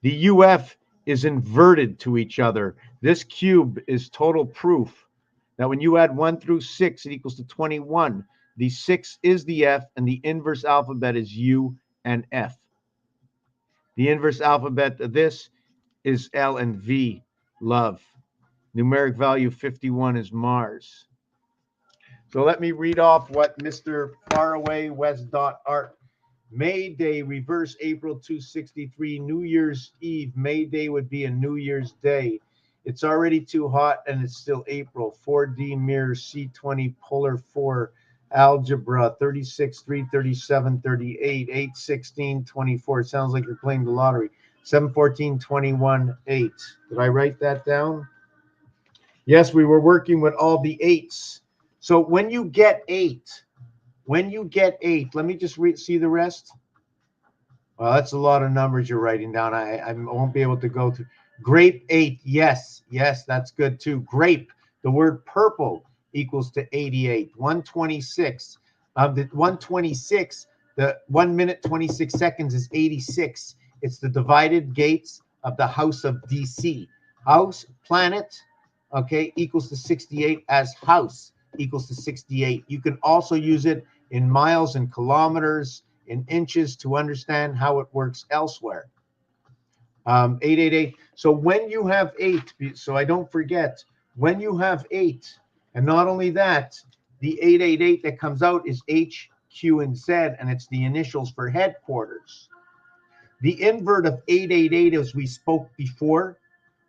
The UF is inverted to each other. This cube is total proof that when you add 1 through 6, it equals to 21. The 6 is the F, and the inverse alphabet is U and F. The inverse alphabet of this is L and V, love. Numeric value 51 is Mars. So let me read off what Mr. Faraway West Art. May Day, reverse April 263, New Year's Eve. May Day would be a New Year's Day. It's already too hot and it's still April. 4D mirror, C20, polar 4, algebra, 36, 3, 37, 38, 8, 16, 24. It sounds like you're playing the lottery. 7, 14, 21, 8. Did I write that down? Yes, we were working with all the 8s. So when you get 8, let me just see the rest. Well, that's a lot of numbers you're writing down. I won't be able to go through. Grape 8, yes, that's good too. Grape, the word purple equals to 88. 126. The 126, the 1 minute 26 seconds is 86. It's the divided gates of the house of DC. House, planet, okay, equals to 68 as house equals to 68. You can also use it in miles and kilometers, in inches to understand how it works elsewhere. 888. So when you have 8, so I don't forget, when you have 8, and not only that, the 888 that comes out is H, Q, and Z, and it's the initials for headquarters. The invert of 888, as we spoke before,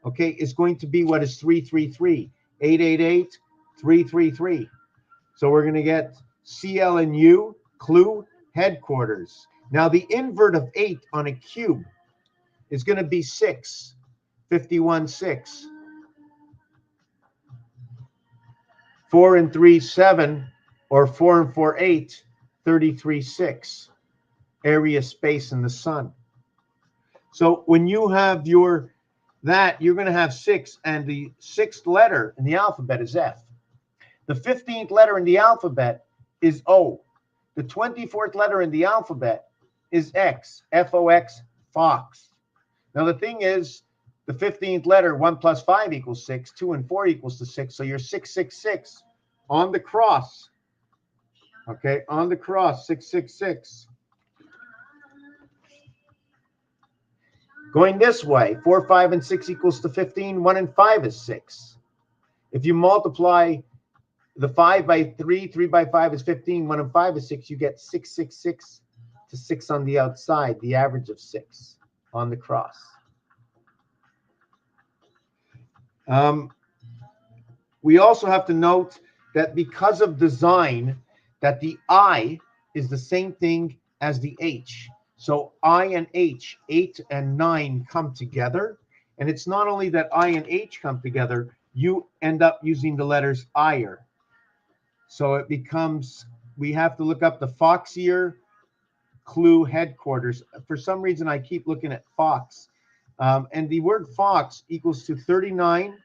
okay, is going to be what is 333. 888, 333. So we're going to get CL and U, clue, headquarters. Now the invert of 8 on a cube is going to be 6, 51, 6. 4 and 3, 7, or 4 and 4, 8, 33, 6. Area, space, and the sun. So when you have you're going to have 6, and the 6th letter in the alphabet is F. The 15th letter in the alphabet is O. The 24th letter in the alphabet is X, F-O-X, fox. Now the thing is, the 15th letter, 1 plus 5 equals 6, 2 and 4 equals to 6, so you're 666 on the cross. Okay, on the cross, 666. Going this way, 4, 5, and 6 equals to 15, 1 and 5 is 6. If you multiply the 5 by 3, 3 by 5 is 15, 1 and 5 is 6, you get 666 to 6 on the outside, the average of 6 on the cross. We also have to note that because of design, that the I is the same thing as the H. So I and H, 8 and 9 come together. And it's not only that I and H come together, you end up using the letters IR. So it becomes, we have to look up the Foxier clue headquarters. For some reason, I keep looking at Fox. And the word Fox equals to 39.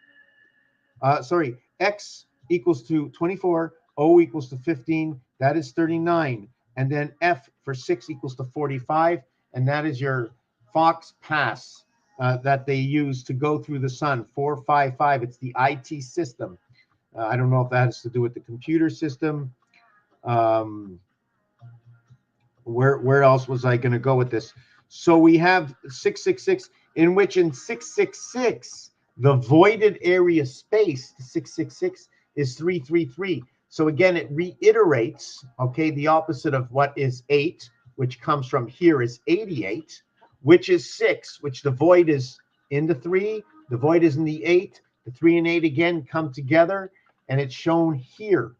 X equals to 24. O equals to 15. That is 39. And then F for 6 equals to 45. And that is your Fox pass that they use to go through the sun. 455. It's the IT system. I don't know if that has to do with the computer system. Where else was I going to go with this? So we have 666, in which in 666, the voided area space, 666, is 333. So again, it reiterates, okay, the opposite of what is 8, which comes from here is 88, which is 6, which the void is in the 3, the void is in the 8, the 3 and 8 again come together, and it's shown here.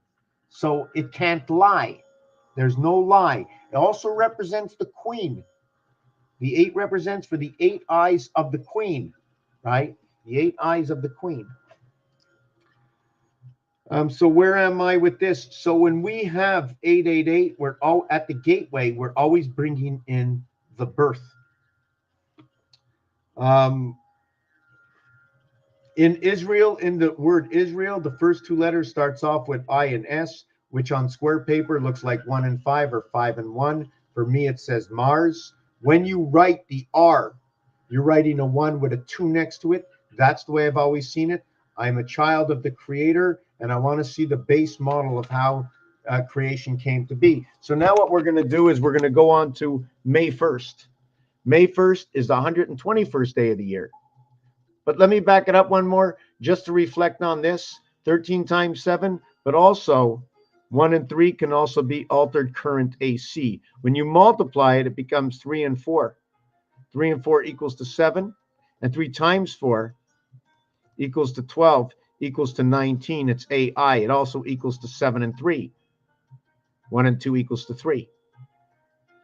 So it can't lie. There's no lie. It also represents the queen. The 8 represents for the 8 eyes of the queen, right? The 8 eyes of the queen. So where am I with this? So when we have 888, we're all at the gateway. We're always bringing in the birth. In Israel, in the word Israel, the first 2 letters starts off with I and S, which on square paper looks like 1 and 5 or 5 and 1. For me, it says Mars. When you write the R, you're writing a 1 with a 2 next to it. That's the way I've always seen it. I'm a child of the Creator, and I want to see the base model of how creation came to be. So now what we're going to do is we're going to go on to May 1st. May 1st is the 121st day of the year. But let me back it up one more just to reflect on this. 13 times 7, but also 1 and 3 can also be altered current AC. When you multiply it, it becomes 3 and 4. 3 and 4 equals to 7, and 3 times 4 equals to 12, equals to 19. It's AI. It also equals to 7 and 3. 1 and 2 equals to 3.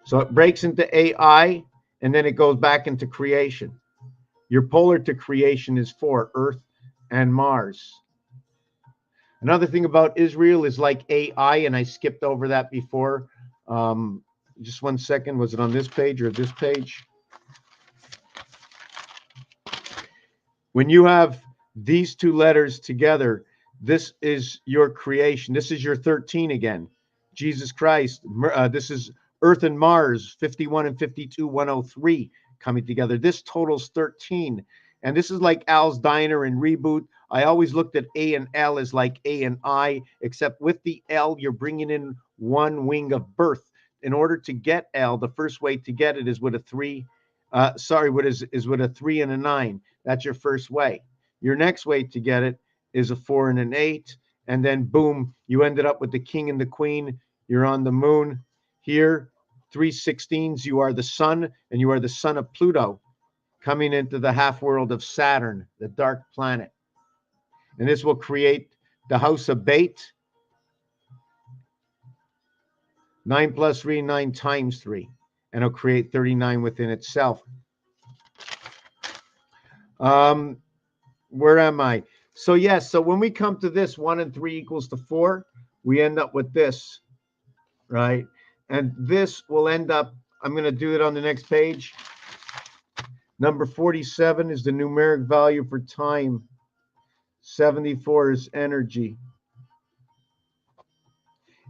So it breaks into AI, and then it goes back into creation. Your polar to creation is 4, Earth and Mars. Another thing about Israel is like AI, and I skipped over that before. Just 1 second. Was it on this page or this page? When you have these two letters together, this is your creation. This is your 13 again. Jesus Christ. This is Earth and Mars, 51 and 52, 103 coming together. This totals 13. And this is like Al's Diner and Reboot. I always looked at A and L as like A and I, except with the L, you're bringing in one wing of birth. In order to get L, the first way to get it is with a 3. Is with a 3 and a 9. That's your first way. Your next way to get it is a 4 and an 8. And then boom, you ended up with the king and the queen. You're on the moon. Here, 3 16s, you are the sun, and you are the son of Pluto, coming into the half world of Saturn, the dark planet. And this will create the house of Bait. 9 plus 3, 9 times 3. And it'll create 39 within itself. Where am I? So yes, so when we come to this 1 and 3 equals to 4, we end up with this, right? And this will end up, I'm going to do it on the next page. Number 47 is the numeric value for time. 74 is energy.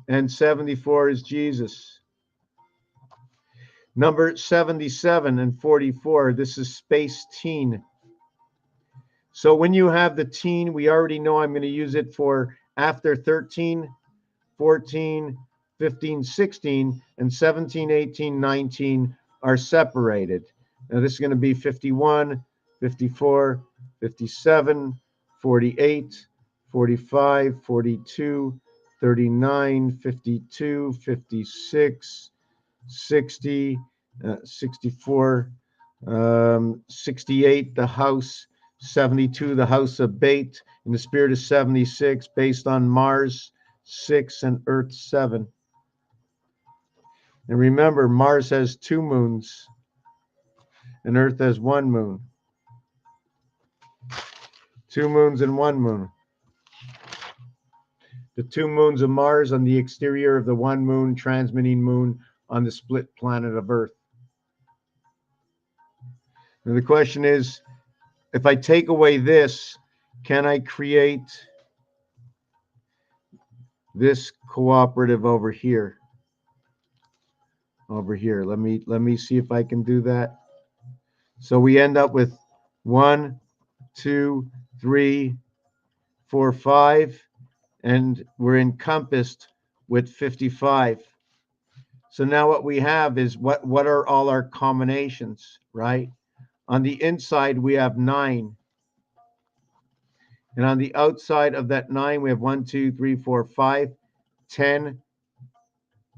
And 74 is Jesus. Number 77 and 44, this is space teen. So when you have the teen, we already know I'm going to use it for after 13, 14, 15, 16, and 17, 18, 19 are separated. Now this is going to be 51, 54, 57, 48, 45, 42, 39, 52, 56, 60, 64, 68, the house, 72, the house of Bait, and the spirit is 76, based on Mars 6 and Earth 7. And remember, Mars has 2 moons, and Earth has 1 moon. 2 moons and 1 moon. The 2 moons of Mars on the exterior of the 1 moon, transmitting moon on the split planet of Earth. And the question is, if I take away this, can I create this cooperative over here? Over here. Let me see if I can do that. So we end up with 1, 2, 3, 4, 5, and we're encompassed with 55. So now what we have is what are all our combinations, right? On the inside, we have 9. And on the outside of that 9, we have 1, 2, 3, 4, 5, 10,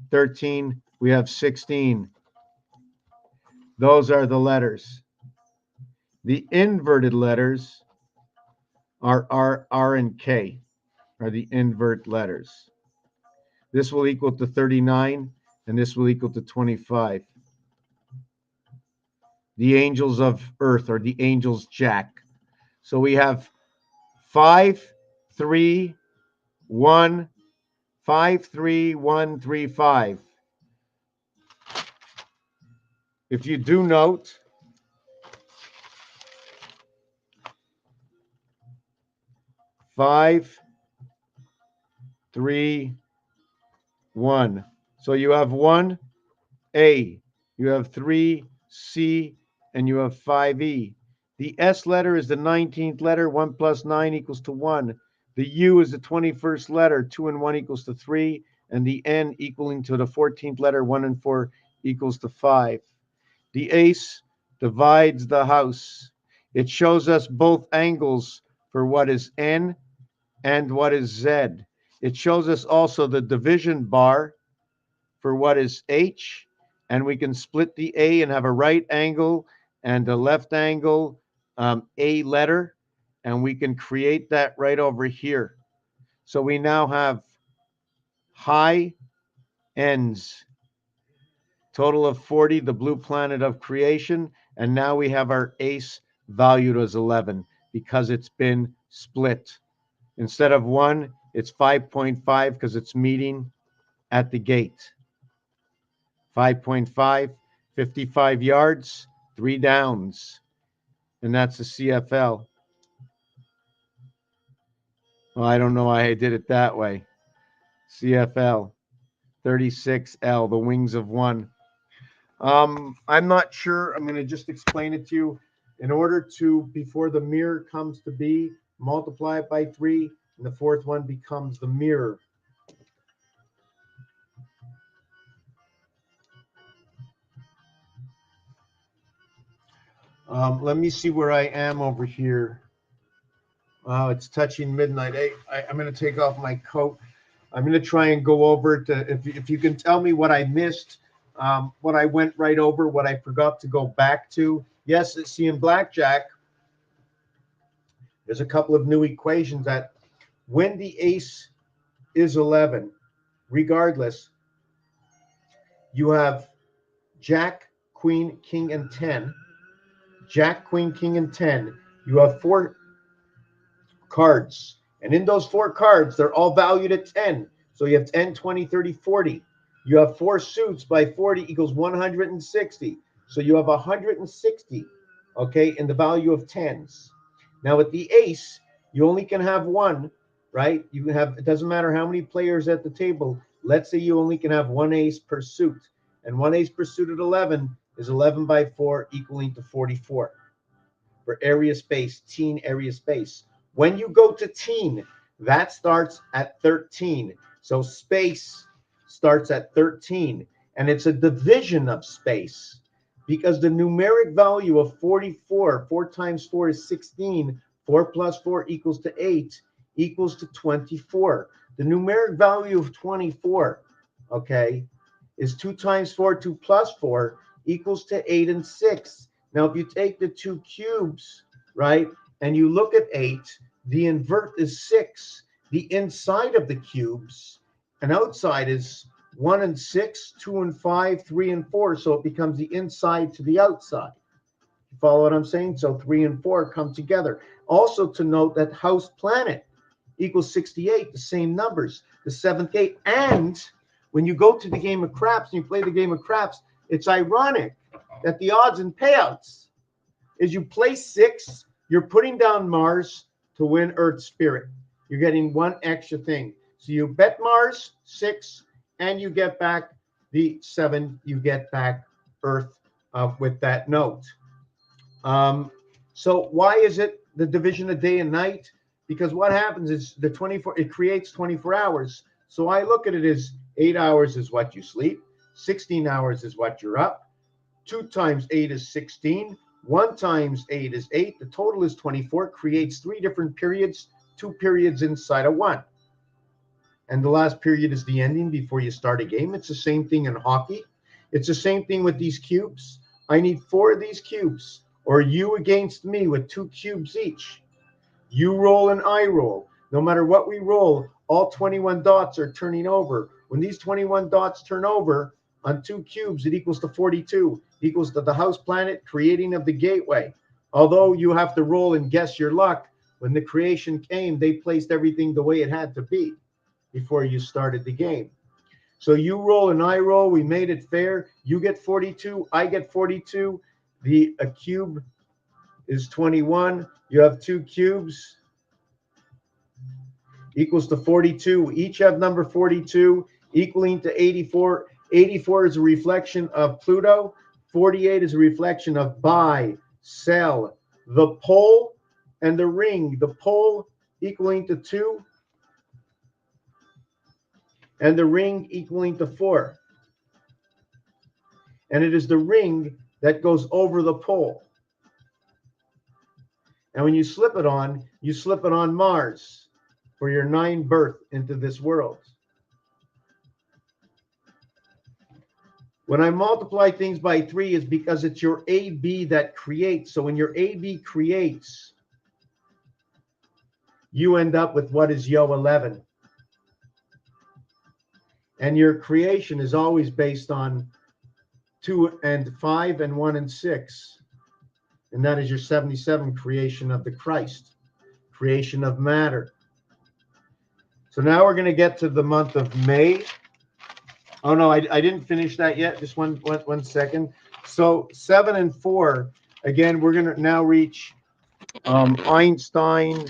13, we have 16. Those are the letters. The inverted letters are R, and K, are the invert letters. This will equal to 39, and this will equal to 25. The angels of Earth, or the angels Jack. So we have 5, 3, 1, 5, 3, 1, 3, 5. If you do note, five, 3, 1. So you have 1, A. You have 3, C, and you have 5E. The S letter is the 19th letter. 1 plus 9 equals to 1. The U is the 21st letter. 2 and 1 equals to 3. And the N equaling to the 14th letter. 1 and 4 equals to 5. The ace divides the house. It shows us both angles for what is N and what is Z. It shows us also the division bar for what is H, and we can split the A and have a right angle and a left angle A letter, and we can create that right over here. So we now have high ends, total of 40, the blue planet of creation, and now we have our ace valued as 11 because it's been split. Instead of 1, it's 5.5 because it's meeting at the gate. 5.5, 55 yards, 3 downs. And that's the CFL. Well, I don't know why I did it that way. CFL, 36L, the wings of 1. I'm not sure. I'm going to just explain it to you. In order to, before the mirror comes to be, multiply it by 3, and the fourth one becomes the mirror. Let me see where I am over here. It's touching midnight. I'm going to take off my coat. I'm going to try and go over it. If you can tell me what I missed, what I went right over, what I forgot to go back to. Yes, see in blackjack, there's a couple of new equations that when the ace is 11, regardless, you have jack, queen, king, and 10. Jack, queen, king, and 10. You have 4 cards. And in those 4 cards, they're all valued at 10. So you have 10, 20, 30, 40. You have 4 suits by 40 equals 160. So you have 160, okay, in the value of 10s. Now with the ace, you only can have 1, right? You can have, it doesn't matter how many players at the table. Let's say you only can have 1 ace per suit. And 1 ace per suit at 11 is 11 by 4 equaling to 44. For area space, teen area space. When you go to teen, that starts at 13. So space starts at 13. And it's a division of space because the numeric value of 44, 4 times 4 is 16. 4 plus 4 equals to 8, equals to 24. The numeric value of 24, okay, is 2 times 4, 2 plus 4 equals to 8 and 6. Now, if you take the 2 cubes, right, and you look at 8, the invert is 6. The inside of the cubes and outside is 1 and 6, 2 and 5, 3 and 4. So it becomes the inside to the outside. You follow what I'm saying? So 3 and 4 come together. Also to note that house planet equals 68, the same numbers, the 7th gate. And when you go to the game of craps and you play the game of craps, it's ironic that the odds and payouts is you play 6, you're putting down Mars to win Earth Spirit. You're getting 1 extra thing. So you bet Mars 6, and you get back the 7. You get back Earth with that note. So why is it the division of day and night? Because what happens is the 24, it creates 24 hours. So I look at it as 8 hours is what you sleep, 16 hours is what you're up, 2 times 8 is 16, 1 times 8 is 8, the total is 24, creates 3 different periods, 2 periods inside of 1. And the last period is the ending before you start a game. It's the same thing in hockey. It's the same thing with these cubes. I need 4 of these cubes, or you against me with 2 cubes each. You roll and I roll. No matter what we roll, all 21 dots are turning over. When these 21 dots turn over on 2 cubes, it equals to 42, equals to the house planet creating of the gateway. Although you have to roll and guess your luck, when the creation came, they placed everything the way it had to be before you started the game. So you roll and I roll. We made it fair. You get 42. I get 42. A cube is 21. You have 2 cubes equals to 42. We each have number 42 equaling to 84. 84 is a reflection of Pluto. 48 is a reflection of buy, sell, the pole, and the ring. The pole equaling to 2. And the ring equaling to 4. And it is the ring that goes over the pole. And when you slip it on Mars. for your 9 birth into this world. When I multiply things by 3 is because it's your AB that creates. So when your AB creates, you end up with what is Yo 11. And your creation is always based on 2 and 5 and 1 and 6. And that is your 77 creation of the Christ, creation of matter. So now we're going to get to the month of May. Oh, no, I didn't finish that yet. Just one second. So 7 and 4, again, we're going to now reach Einstein,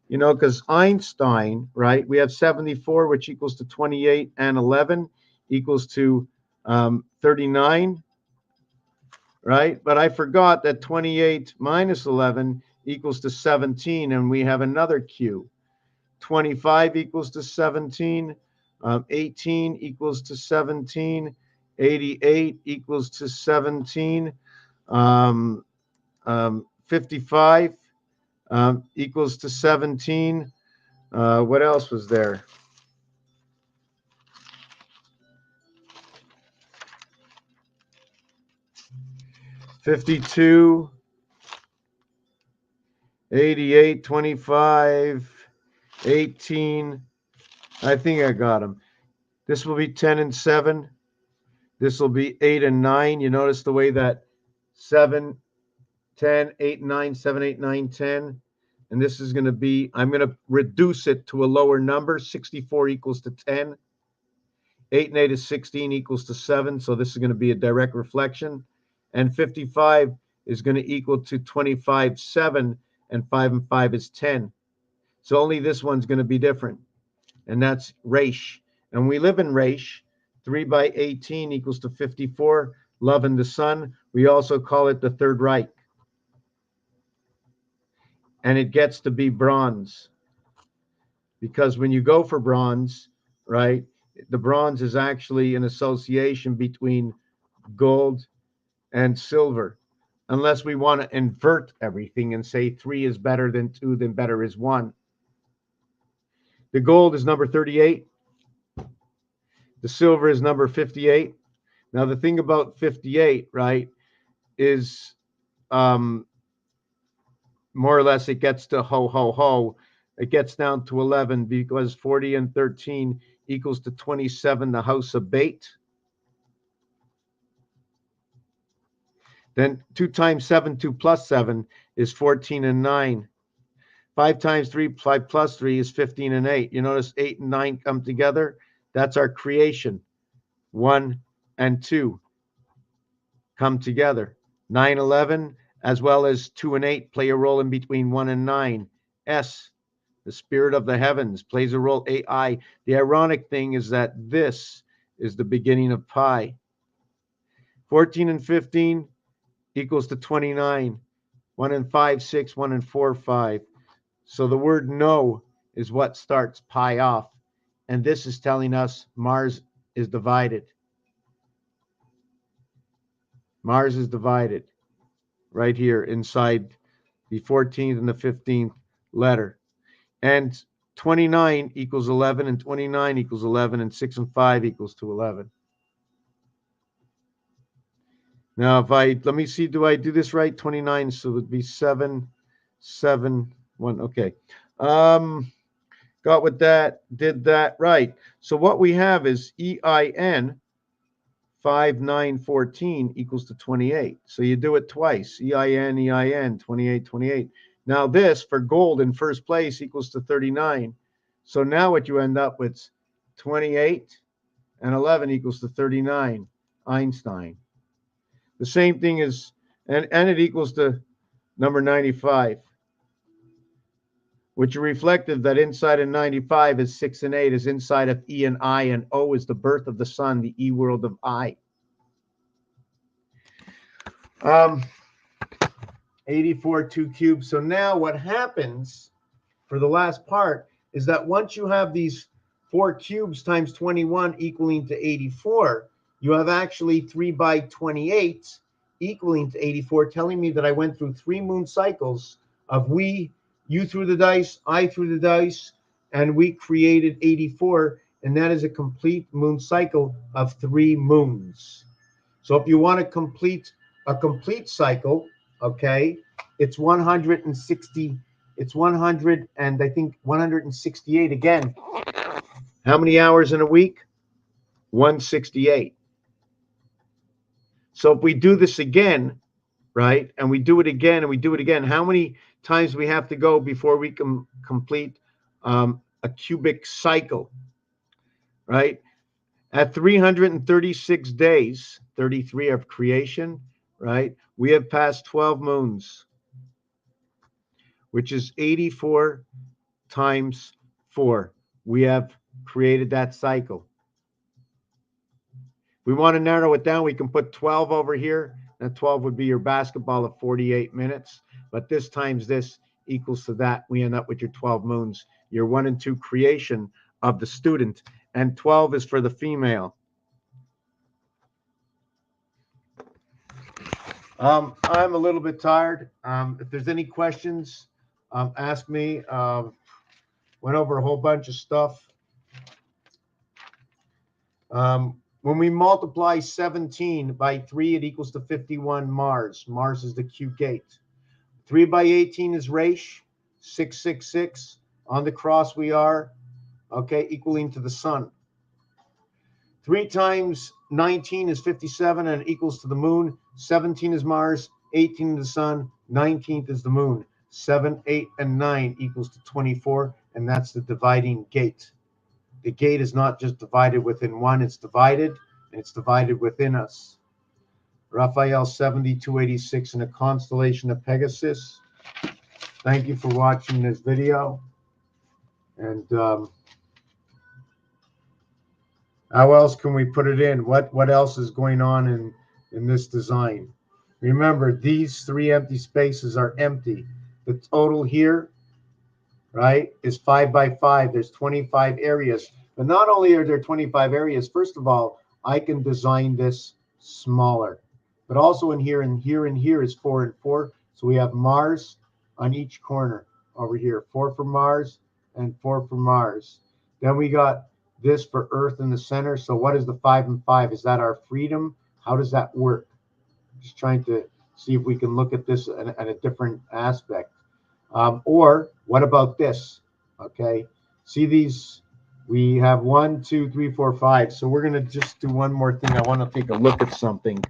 you know, because Einstein, right, we have 74, which equals to 28, and 11 equals to 39, right? But I forgot that 28 minus 11 equals to 17, and we have another Q. 25 equals to 17, 18 equals to 17, 88 equals to 17, 55 equals to 17. What else was there? $52, 88, 25, 18. I think I got them. This will be 10 and 7. This will be 8 and 9. You notice the way that 7, 10, 8, 9, 7, 8, 9, 10. And this is going to be, I'm going to reduce it to a lower number. 64 equals to 10. 8 and 8 is 16 equals to 7. So this is going to be a direct reflection. And 55 is going to equal to 25, 7. And 5 and 5 is 10. So only this one's going to be different. And that's Resh. And we live in Resh. 3 by 18 equals to 54. Love in the sun. We also call it the Third Reich. And it gets to be bronze. Because when you go for bronze, right, the bronze is actually an association between gold and silver. Unless we want to invert everything and say 3 is better than 2, then better is 1. The gold is number 38. The silver is number 58. Now, the thing about 58, right, is more or less it gets to ho, ho, ho. It gets down to 11 because 40 and 13 equals to 27, the house of bait. Then 2 times 7, 2 plus 7 is 14 and 9. 5 times 3, 5 plus 3 is 15 and 8. You notice 8 and 9 come together. That's our creation. 1 and 2 come together. 9, 11, as well as 2 and 8 play a role in between 1 and 9. S, the spirit of the heavens, plays a role. AI. The ironic thing is that this is the beginning of pi. 14 and 15 equals to 29. 1 and 5, 6, 1 and 4, 5. So the word no is what starts pi off. And this is telling us Mars is divided. Mars is divided right here inside the 14th and the 15th letter. And 29 equals 11, and 29 equals 11, and 6 and 5 equals to 11. Now, if let me see, do I do this right? 29, so it would be 7, 7, 1. Okay. Got with that, did that right. So what we have is EIN 5, 9, 14 equals to 28. So you do it twice. EIN, 28, 28. Now this for gold in first place equals to 39. So now what you end up with 28 and 11 equals to 39. Einstein. The same thing is, and it equals to number 95. Which are reflective that inside of 95 is 6 and 8 is inside of E and I, and O is the birth of the sun, the E world of I. 84 2 cubes. So now what happens for the last part is that once you have these 4 cubes times 21 equaling to 84, you have actually 3 by 28 equaling to 84, telling me that I went through 3 moon cycles of you threw the dice, I threw the dice, and we created 84, and that is a complete moon cycle of 3 moons. So if you want to complete a complete cycle, okay, it's 160, it's 100, and I think 168 again. How many hours in a week? 168. So if we do this again, right, and we do it again and we do it again, how many times do we have to go before we can complete a cubic cycle, right? At 336 days, 33 of creation, right, we have passed 12 moons, which is 84 times 4. We have created that cycle. We want to narrow it down. We can put 12 over here. That 12 would be your basketball of 48 minutes. But this times this equals to that. We end up with your 12 moons, your 1 and 2 creation of the student. And 12 is for the female. I'm a little bit tired. If there's any questions, ask me. Went over a whole bunch of stuff. When we multiply 17 by 3, it equals to 51 Mars. Mars is the Q gate. 3 by 18 is Raish, 666. On the cross we are, okay, equaling to the sun. 3 times 19 is 57 and it equals to the moon. 17 is Mars, 18 is the sun, 19th is the moon. 7, 8, and 9 equals to 24, and that's the dividing gate. The gate is not just divided within one, it's divided, and it's divided within us. Raphael 7286 in a constellation of Pegasus. Thank you for watching this video. And how else can we put it in? What else is going on in this design? Remember, these 3 empty spaces are empty. The total here, right, is 5 by 5. There's 25 areas. But not only are there 25 areas, first of all, I can design this smaller. But also in here and here and here is 4 and 4. So we have Mars on each corner over here. 4 for Mars and 4 for Mars. Then we got this for Earth in the center. So what is the 5 and 5? Is that our freedom? How does that work? Just trying to see if we can look at this at a different aspect. Or what about this? Okay, see these, we have 1, 2, 3, 4, 5. So we're going to just do one more thing. I want to take a look at something,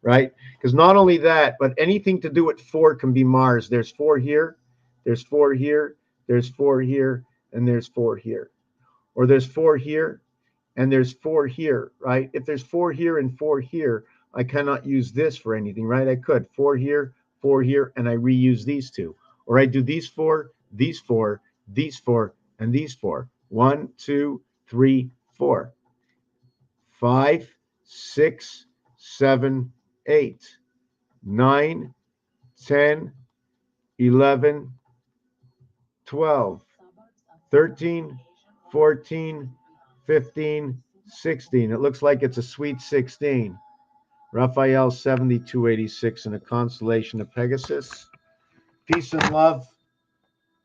right? Because not only that, but anything to do with 4 can be Mars. There's 4 here, there's 4 here, there's 4 here, and there's 4 here. Or there's 4 here, and there's 4 here, right? If there's 4 here and 4 here, I cannot use this for anything, right? I could 4 here, and I reuse these 2. Or I do these 4, these 4, these 4, and these 4. 1, 2, 3, 4. 5, 6, 7, 8, 9, 10, 11, 12, 13, 14, 15, 16. It looks like it's a sweet 16. Raphael 7286 in a constellation of Pegasus. Peace and love.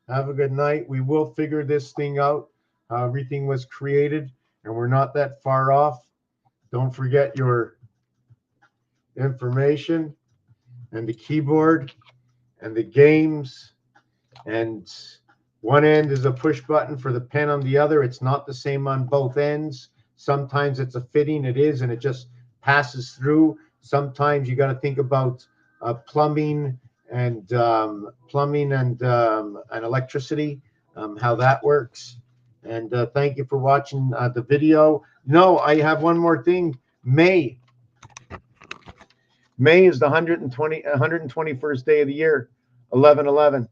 Have a good night. We will figure this thing out. Everything was created, and we're not that far off. Don't forget your information and the keyboard and the games. And one end is a push button for the pen on the other. It's not the same on both ends. Sometimes it's a fitting. It is, and it just passes through. Sometimes you got to think about plumbing and electricity, how that works. And thank you for watching the video. No, I have one more thing. May is the 121st day of the year. 11/11.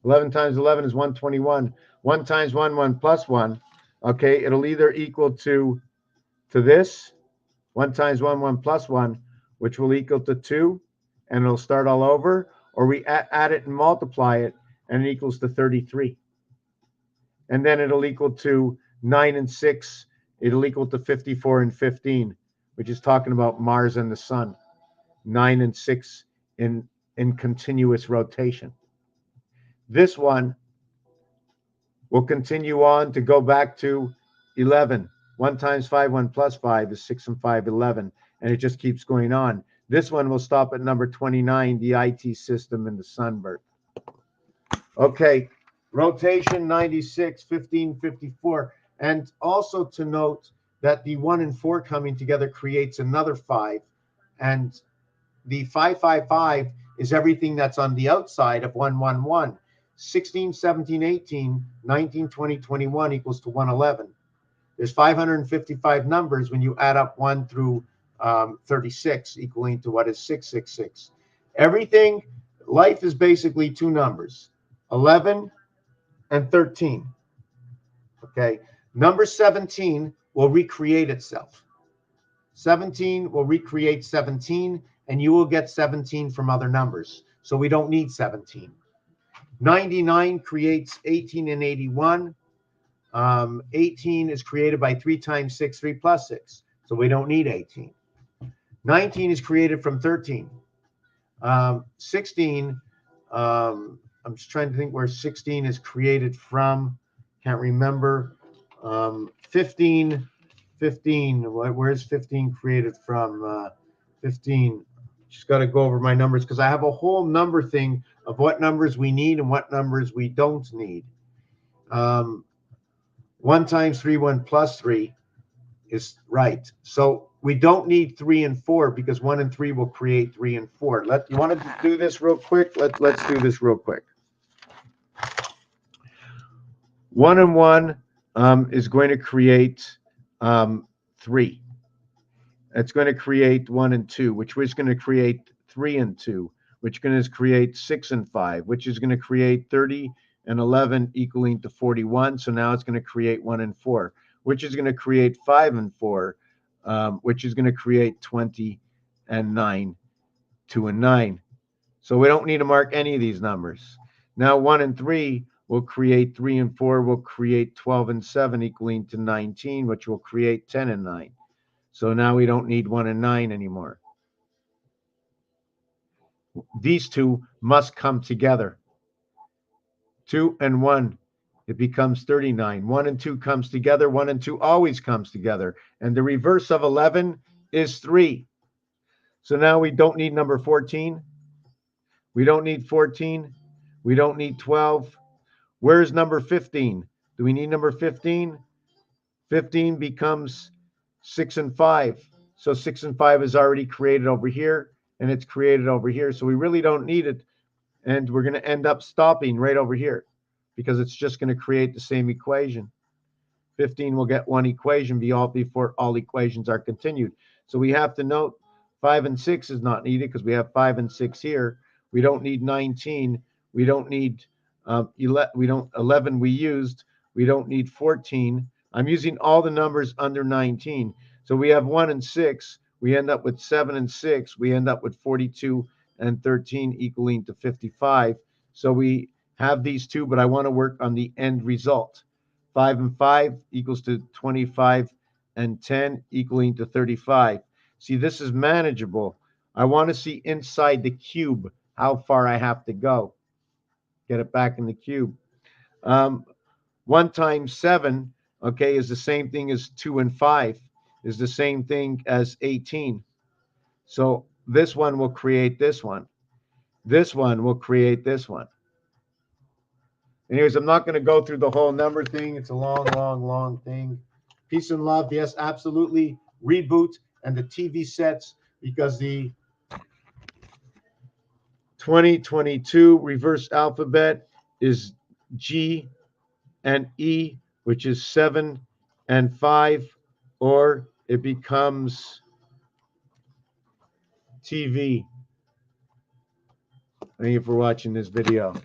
11 times 11 is 121. 1 times 1, 1 plus 1. Okay, it'll either equal to this. 1 times 1, 1 plus 1, which will equal to 2, and it'll start all over. Or we add it and multiply it, and it equals to 33. And then it'll equal to 9 and 6. It'll equal to 54 and 15, which is talking about Mars and the sun. 9 and 6 in continuous rotation. This one We'll continue on to go back to 11. 1 times 5, 1 plus 5 is 6 and 5, 11. And it just keeps going on. This one will stop at number 29, the IT system and the sunbird. Okay, rotation 96, 15, 54. And also to note that the 1 and 4 coming together creates another 5. And the 555 is everything that's on the outside of 111. 16, 17, 18, 19, 20, 21 equals to 111. There's 555 numbers when you add up 1 through 36, equaling to what is 666. Everything, life is basically 2 numbers, 11 and 13. Okay, number 17 will recreate itself. 17 will recreate 17, and you will get 17 from other numbers. So we don't need 17. 99 creates 18 and 81. 18 is created by 3 times 6, 3 plus 6. So we don't need 18. 19 is created from 13. 16, I'm just trying to think where 16 is created from. Can't remember. 15, where's 15 created from? 15, just got to go over my numbers because I have a whole number thing of what numbers we need and what numbers we don't need. 1 times 3, 1 plus 3 is right. So we don't need 3 and 4 because 1 and 3 will create 3 and 4. You want to do this real quick? Let's do this real quick. 1 and 1 is going to create 3. It's going to create 1 and 2, which is going to create 3 and 2, which is going to create 6 and 5, which is going to create 30 and 11 equaling to 41. So now it's going to create 1 and 4, which is going to create 5 and 4, which is going to create 20 and 9, 2 and 9. So we don't need to mark any of these numbers. Now 1 and 3 will create 3 and 4, will create 12 and 7 equaling to 19, which will create 10 and 9. So now we don't need 1 and 9 anymore. These two must come together. 2 and 1, it becomes 39. 1 and 2 comes together. 1 and 2 always comes together. And the reverse of 11 is 3. So now we don't need number 14. We don't need 14. We don't need 12. Where's number 15? Do we need number 15? 15 becomes 6 and 5. So 6 and 5 is already created over here, and it's created over here. So we really don't need it. And we're going to end up stopping right over here because it's just going to create the same equation. 15 will get one equation before all equations are continued. So we have to note 5 and 6 is not needed because we have 5 and 6 here. We don't need 19. We don't need 11 we used. We don't need 14. I'm using all the numbers under 19. So we have 1 and 6. We end up with 7 and 6. We end up with 42 and 13 equaling to 55. So we have these two, but I want to work on the end result. 5 and 5 equals to 25 and 10 equaling to 35. See, this is manageable. I want to see inside the cube how far I have to go. Get it back in the cube. 1 times 7, okay, is the same thing as 2 and 5, is the same thing as 18. So this one will create this one. This one will create this one. Anyways, I'm not going to go through the whole number thing. It's a long thing. Peace and love. Yes, absolutely. Reboot and the TV sets, because the 2022 reverse alphabet is G and E, which is 7 and 5, or it becomes TV. Thank you for watching this video.